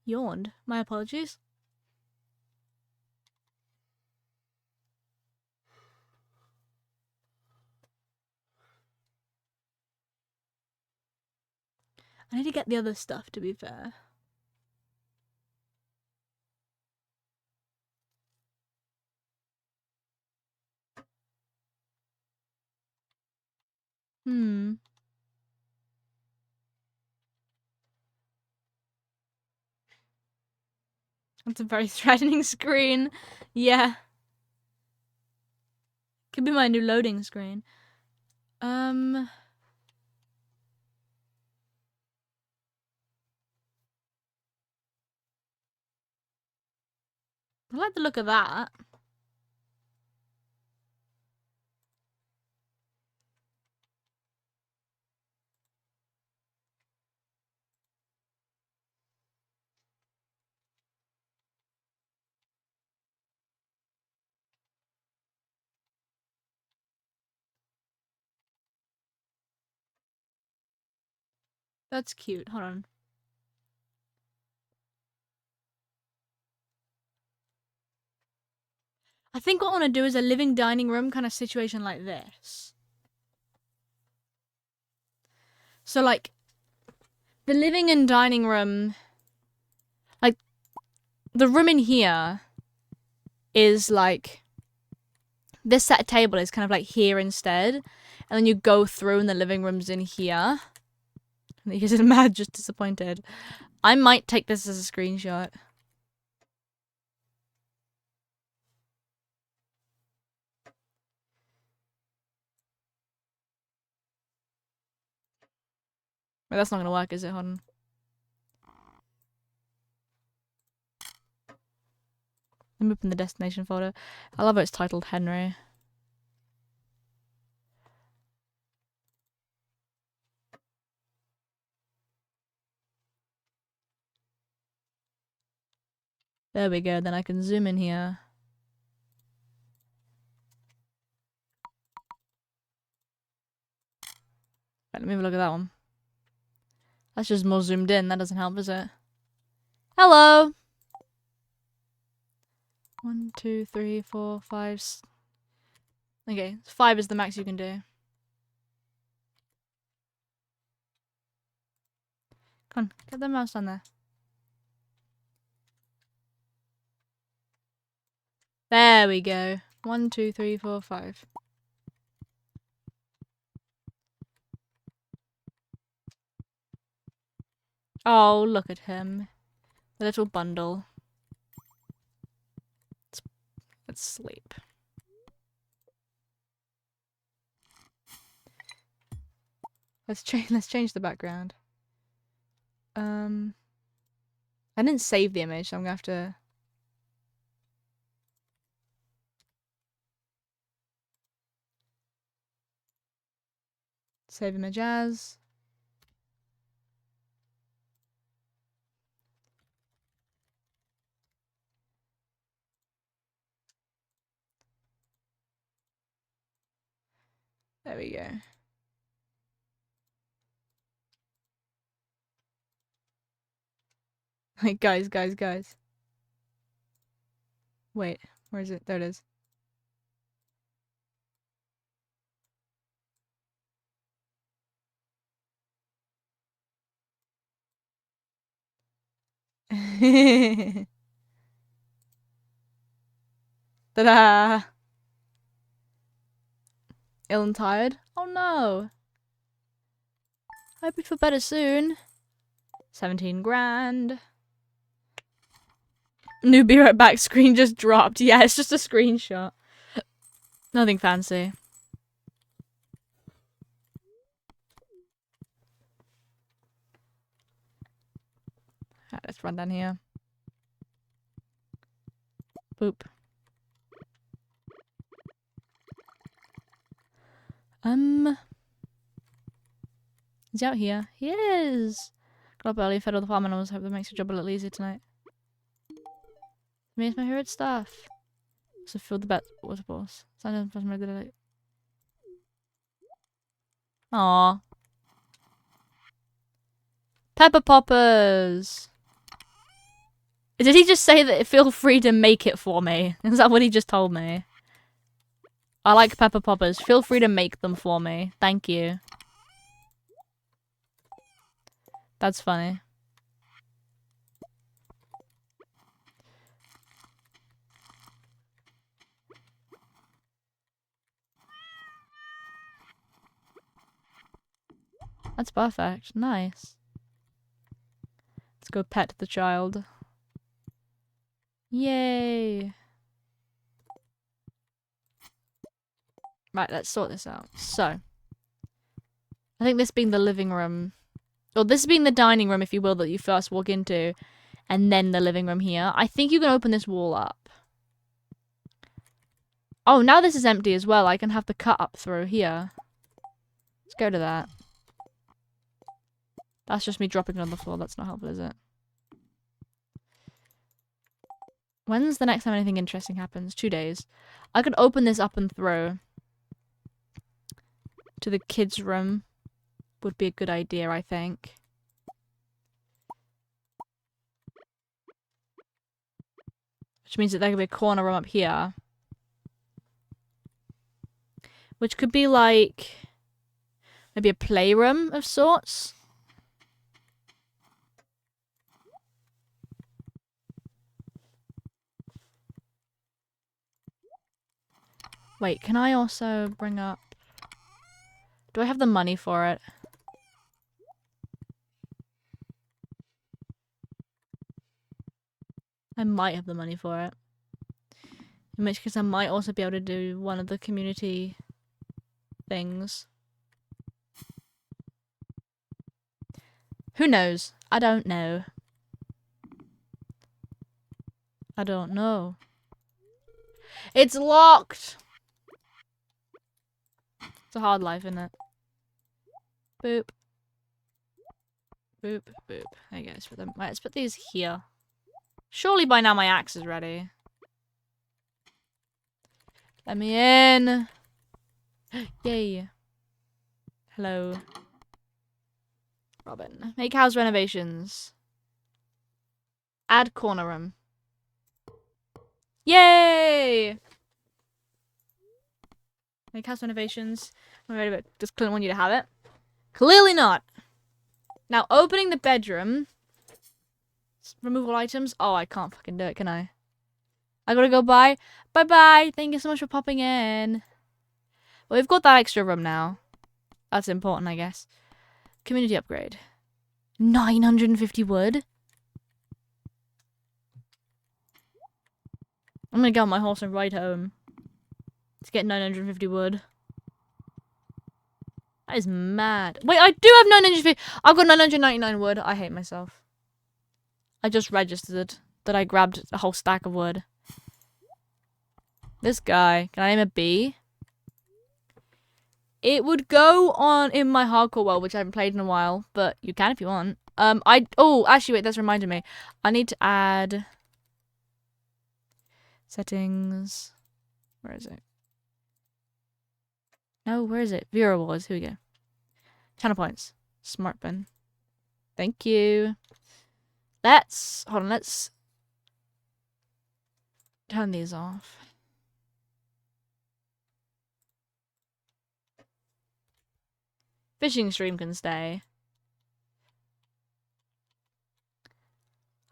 Yawned. My apologies. I need to get the other stuff, to be fair. That's a very threatening screen. Yeah. Could be my new loading screen. I like the look of that. That's cute. Hold on. I think what I want to do is a living dining room kind of situation like this. So, like, the living and dining room, like, the room in here is like this set table is kind of like here instead, and then you go through and the living room's in here. And he gets mad, just disappointed. I might take this as a screenshot. Wait, that's not gonna work, is it? Hold on. Let me open the destination folder. I love how it's titled Henry. There we go, then I can zoom in here. Right, let me have a look at that one. That's just more zoomed in, that doesn't help, does it? Hello! 1, 2, 3, 4, 5. Okay, 5 is the max you can do. Come on, get the mouse on there. There we go. 1, 2, 3, 4, 5. Oh, look at him. The little bundle. Let's sleep. Let's change the background. I didn't save the image, so I'm gonna have to save image as. There we go. Like, guys. Wait, where is it? There it is. Ta-da! Ill and tired? Oh no! Hope you feel better soon. 17 grand. New be right back screen just dropped. Yeah, it's just a screenshot. Nothing fancy. Right, let's run down here. Boop. Is he out here? He is! Got up early, fed all the farm animals. Hope that makes your job a little easier tonight. It's my favorite stuff. So fill the bet water balls. Aww. Pepper poppers! Did he just say that feel free to make it for me? Is that what he just told me? I like pepper poppers. Feel free to make them for me. Thank you. That's funny. That's perfect. Nice. Let's go pet the child. Yay! Right, let's sort this out. So, I think this being the living room, or this being the dining room, if you will, that you first walk into, and then the living room here. I think you can open this wall up. Oh, now this is empty as well. I can have the cut up through here. Let's go to that. That's just me dropping it on the floor. That's not helpful, is it? When's the next time anything interesting happens? 2 days. I could open this up and through to the kids' room. Would be a good idea, I think. Which means that there could be a corner room up here. Which could be like maybe a playroom of sorts. Wait, can I also bring up... Do I have the money for it? I might have the money for it. In which case I might also be able to do one of the community things. Who knows? I don't know. I don't know. It's locked! It's a hard life, isn't it? Boop. Boop, boop. There you go. Let's put them. Right, let's put these here. Surely by now my axe is ready. Let me in. Yay. Hello. Robin. Make house renovations. Add corner room. Yay! Make house renovations. I'm ready, but does Clint want you to have it? Clearly not. Now, opening the bedroom. Remove all items. Oh, I can't fucking do it, can I? I gotta go bye. Bye-bye. Thank you so much for popping in. Well, we've got that extra room now. That's important, I guess. Community upgrade. 950 wood? I'm gonna get on my horse and ride home. To get 950 wood. That is mad. Wait, I do have 950. I've got 999 wood. I hate myself. I just registered that I grabbed a whole stack of wood. This guy. Can I name a bee? It would go on in my hardcore world, which I haven't played in a while, but you can if you want. Oh, actually, wait, that's reminded me. I need to add settings. Where is it? No, where is it? Viewer awards. Here we go. Channel points. Smart bin. Thank you. Hold on, let's turn these off. Fishing stream can stay.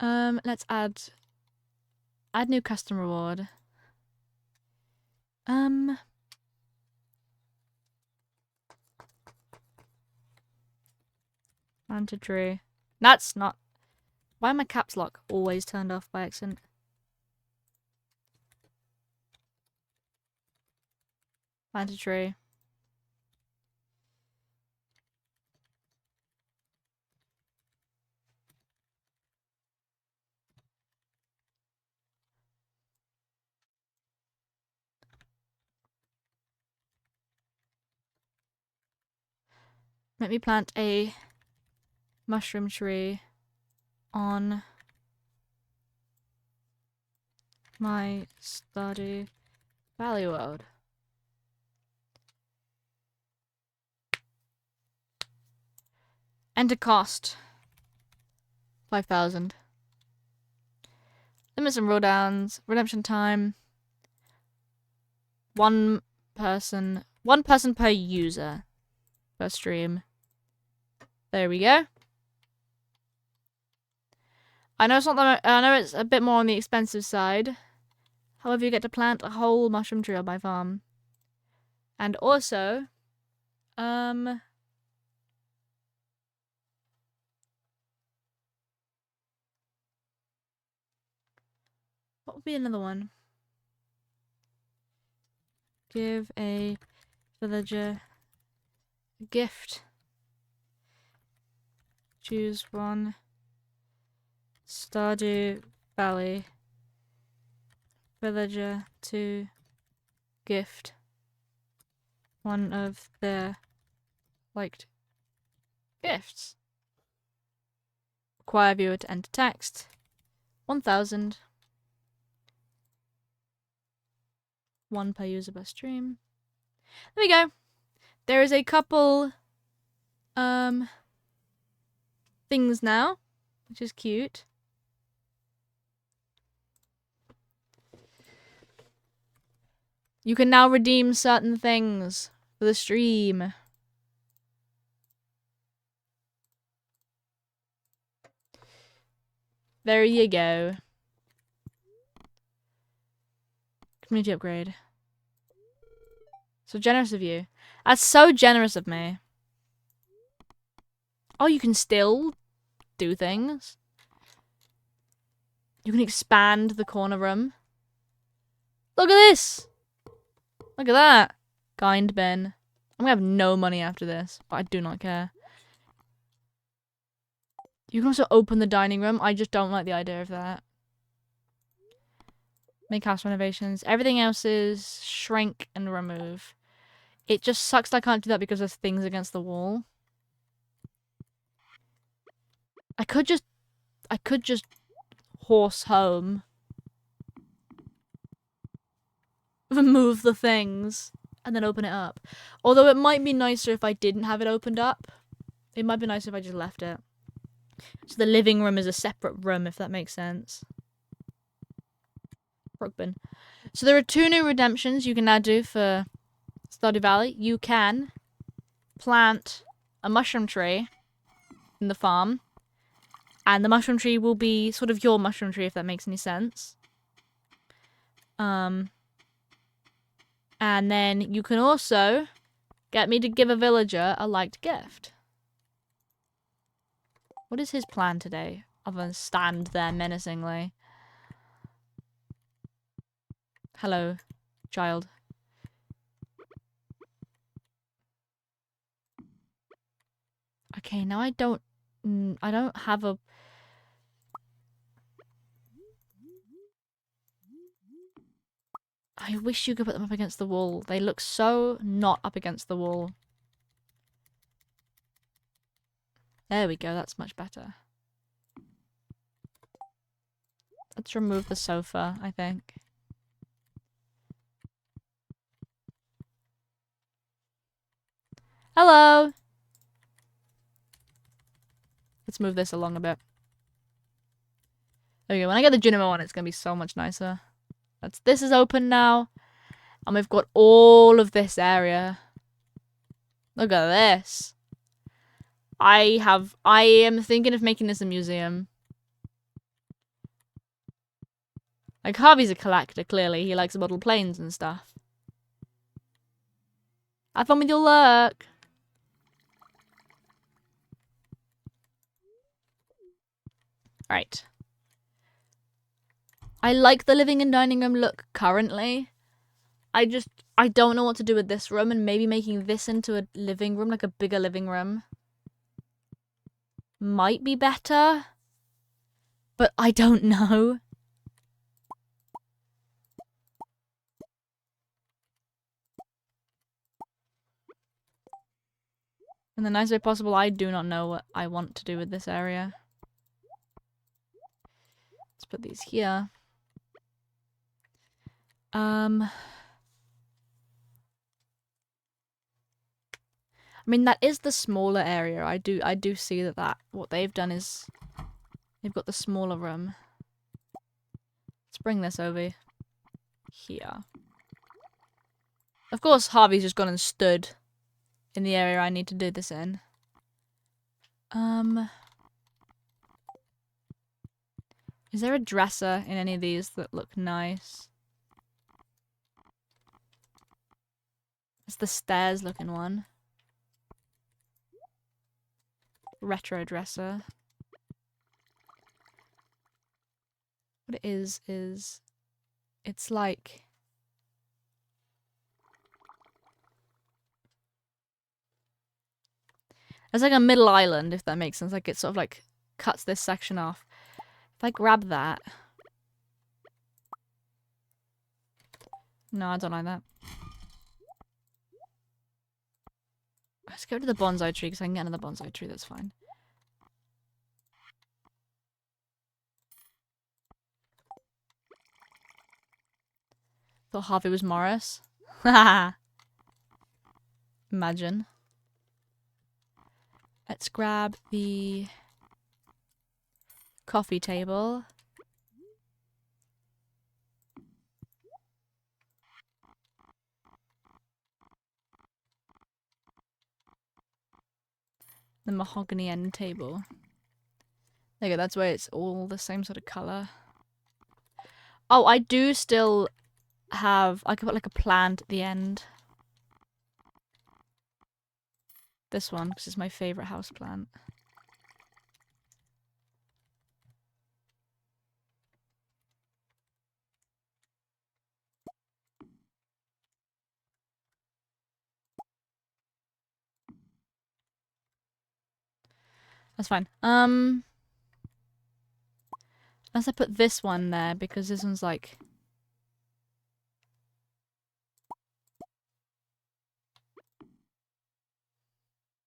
Let's add new custom reward. Planted tree. That's not. Why are my caps lock always turned off by accident? Planted tree. Let me plant a mushroom tree on my Stardew Valley world. Enter cost 5,000. Limits and roll downs. Redemption time. One person per user per stream. There we go. I know it's a bit more on the expensive side. However, you get to plant a whole mushroom tree on my farm. And also, what would be another one? Give a villager a gift. Choose one. Stardew Valley villager to gift one of their liked gifts. Require viewer to enter text. 1,000. 1 per user per stream. There we go. There is a couple things now, which is cute. You can now redeem certain things for the stream. There you go. Community upgrade. So generous of you. That's so generous of me. Oh, you can still do things. You can expand the corner room. Look at this! Look at that! Kind bin. I'm gonna have no money after this, but I do not care. You can also open the dining room. I just don't like the idea of that. Make house renovations. Everything else is shrink and remove. It just sucks that I can't do that because there's things against the wall. I could just horse home. Remove the things and then open it up. Although it might be nicer if I didn't have it opened up. It might be nicer if I just left it. So the living room is a separate room, if that makes sense. Rugbin. So there are 2 new redemptions you can now do for Stardew Valley. You can plant a mushroom tree in the farm. And the mushroom tree will be sort of your mushroom tree, if that makes any sense. And then you can also get me to give a villager a liked gift. What is his plan today? Other than stand there menacingly. Hello, child. Okay, now I don't have a... I wish you could put them up against the wall. They look so not up against the wall. There we go, that's much better. Let's remove the sofa, I think. Hello! Let's move this along a bit. There we go, when I get the Junimo one, it's gonna be so much nicer. This is open now. And we've got all of this area. Look at this. I am thinking of making this a museum. Like, Harvey's a collector, clearly. He likes model planes and stuff. Have fun with your work. Right. I like the living and dining room look currently. I don't know what to do with this room, and maybe making this into a living room, like a bigger living room, might be better. But I don't know. In the nicest way possible, I do not know what I want to do with this area. Let's put these here. I mean, that is the smaller area. I do see that what they've done is they've got the smaller room. Let's bring this over here. Of course, Harvey's just gone and stood in the area I need to do this in. Is there a dresser in any of these that look nice? It's the stairs looking one. Retro dresser. What it is it's like it's like a middle island, if that makes sense. Like it sort of like cuts this section off. If I grab that. No, I don't like that. Let's go to the bonsai tree because I can get another bonsai tree, that's fine. Thought Harvey was Morris. Imagine. Let's grab the coffee table. The mahogany end table. There you go, that's where it's all the same sort of colour. Oh, I do still have... I could put like a plant at the end. This one, because it's my favorite houseplant. That's fine. Unless I put this one there, because this one's like...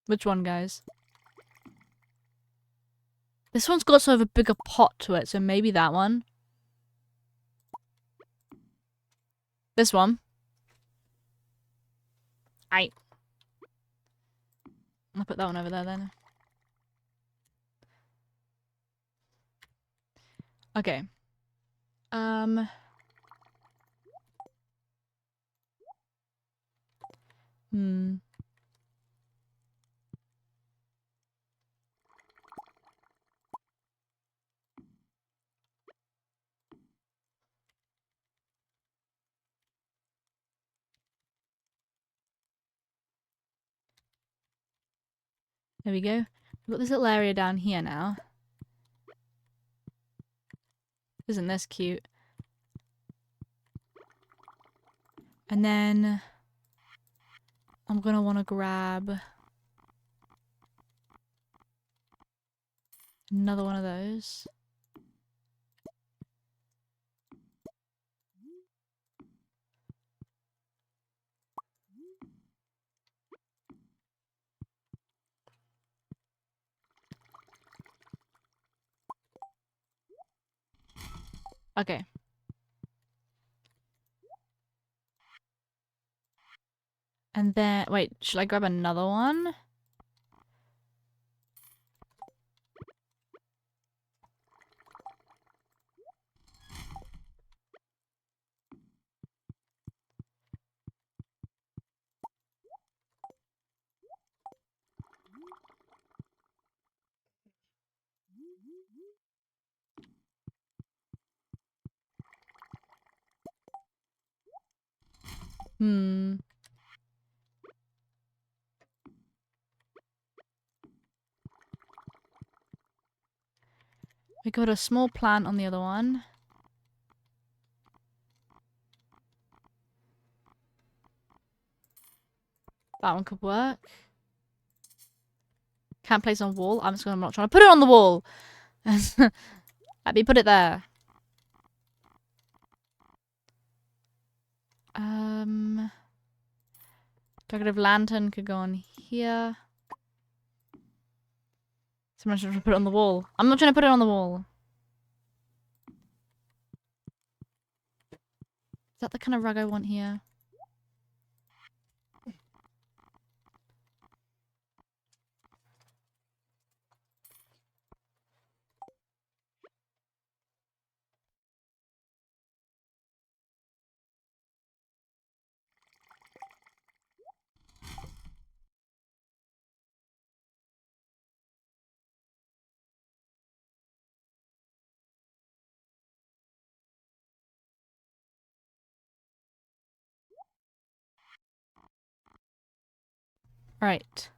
Which one, guys? This one's got sort of a bigger pot to it, so maybe that one. This one. I'll put that one over there then. Okay. Hmm. There we go. We've got this little area down here now. Isn't this cute? And then I'm gonna want to grab another one of those. Okay. And then, wait, should I grab another one? Hmm. We got a small plant on the other one. That one could work. Can't place on wall. I'm not trying to put it on the wall. Let me put it there. Decorative lantern could go on here. Someone's trying to put it on the wall. I'm not trying to put it on the wall. Is that the kind of rug I want here? Right.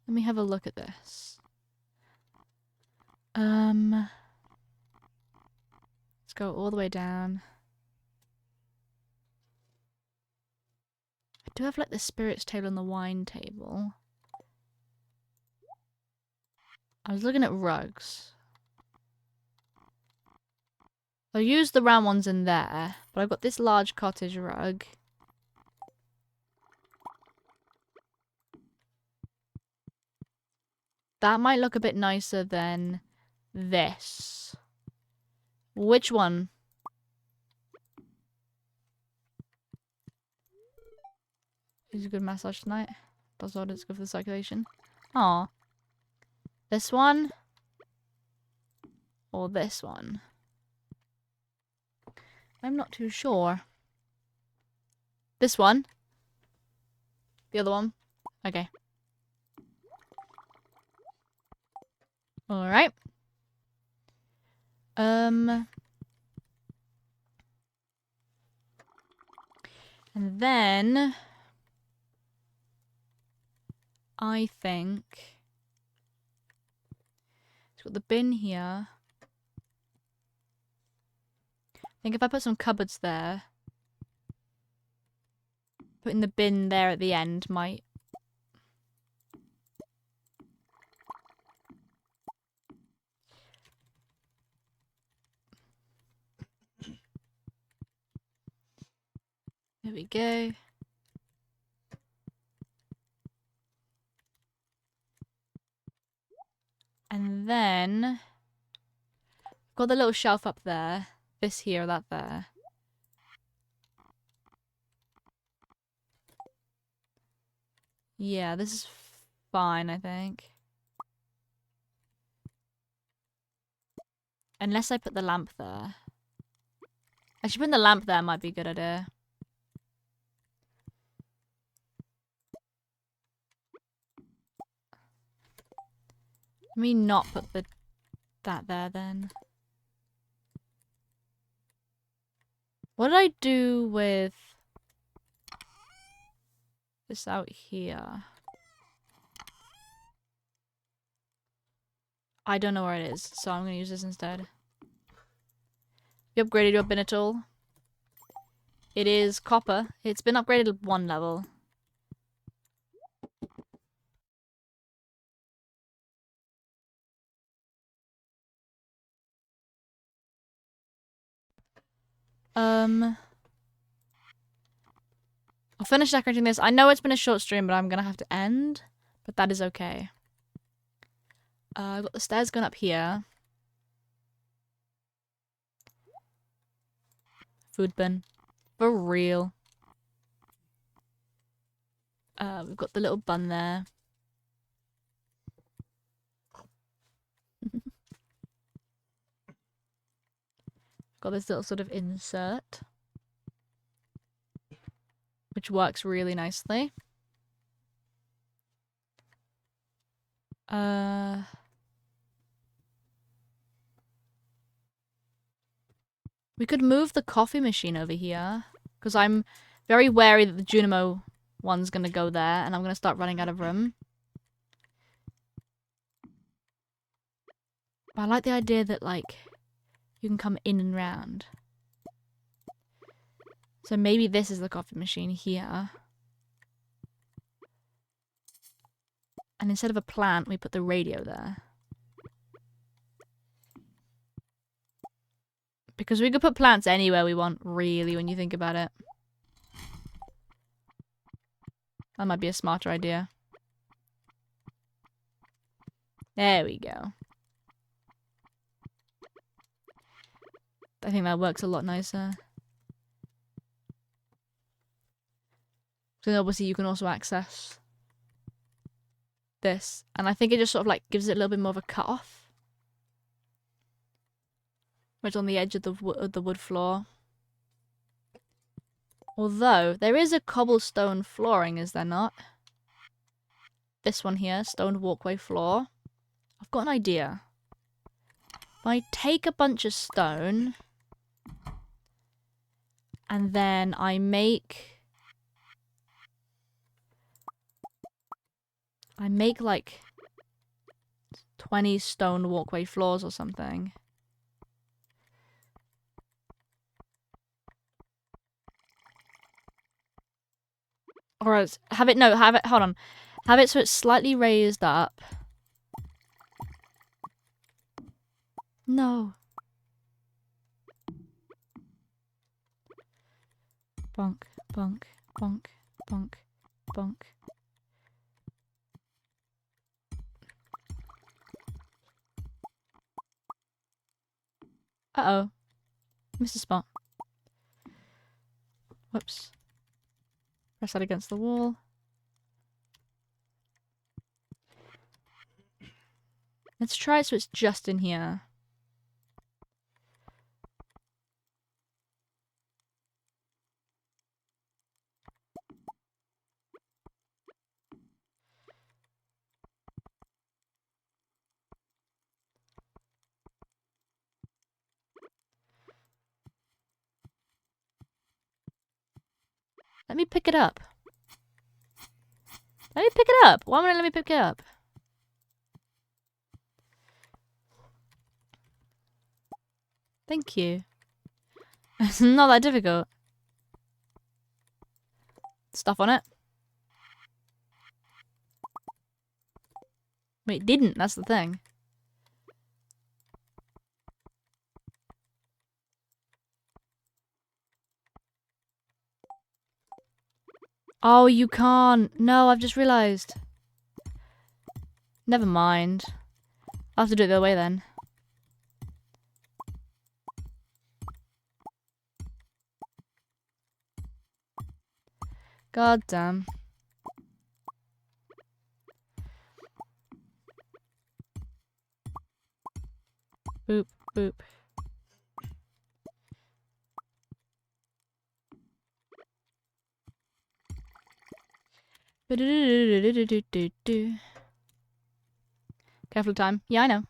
Let me have a look at this. Let's go all the way down. I do have like the spirit's table and the wine table. I was looking at rugs. I'll use the round ones in there, but I've got this large cottage rug. That might look a bit nicer than this. Which one? Is a good massage tonight. Does what? It's good for the circulation. Aw. This one? Or this one? I'm not too sure. This one? The other one? Okay. Alright. And then I think it's got the bin here. I think if I put some cupboards there, putting the bin there at the end might... There we go. And then got the little shelf up there. This here, that there. Yeah, this is fine, I think. Unless I put the lamp there. Actually, putting the lamp there might be a good idea. Let me not put that there then. What did I do with this out here? I don't know where it is, so I'm going to use this instead. You upgraded your bin at all? It is copper. It's been upgraded 1 level. I'll finish decorating this. I know it's been a short stream, but I'm going to have to end. But that is okay. I've got the stairs going up here. Food bin. For real. We've got the little bun there. Got this little sort of insert. Which works really nicely. We could move the coffee machine over here. Because I'm very wary that the Junimo one's going to go there. And I'm going to start running out of room. But I like the idea that, like, you can come in and round. So maybe this is the coffee machine here. And instead of a plant, we put the radio there. Because we could put plants anywhere we want, really, when you think about it. That might be a smarter idea. There we go. I think that works a lot nicer. So obviously you can also access this. And I think it just sort of like gives it a little bit more of a cut off. Right on the edge of the wood floor. Although, there is a cobblestone flooring, is there not? This one here, stone walkway floor. I've got an idea. If I take a bunch of stone, and then I make like 20 stone walkway floors or something. Or else, have it so it's slightly raised up. No. Bonk, bonk, bonk, bonk, bonk. Uh-oh. Missed a spot. Whoops. Press that against the wall. Let's try it so it's just in here. Let me pick it up. Let me pick it up. Why won't it let me pick it up? Thank you. It's not that difficult. Stuff on it. Wait, it didn't. That's the thing. Oh, you can't. No, I've just realised. Never mind. I'll have to do it the other way then. God damn. Boop, boop. Careful time. Yeah, I know.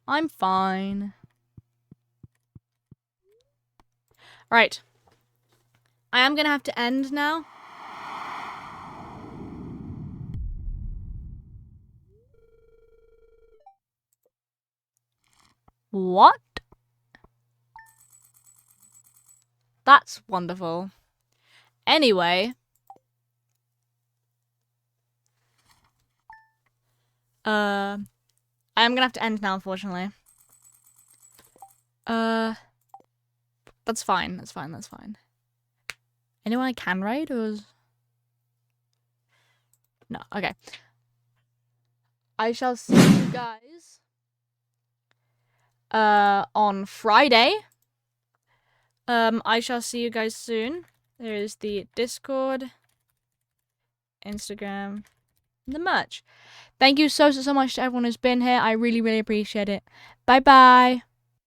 I'm fine. Right. I am gonna have to end now. What? That's wonderful. Anyway. I am gonna have to end now, unfortunately. That's fine. That's fine. That's fine. Anyone I can raid, or is... No, okay. I shall see you guys on Friday. I shall see you guys soon. There is the Discord, Instagram, and the merch. Thank you so much to everyone who's been here. I really, really appreciate it. Bye bye.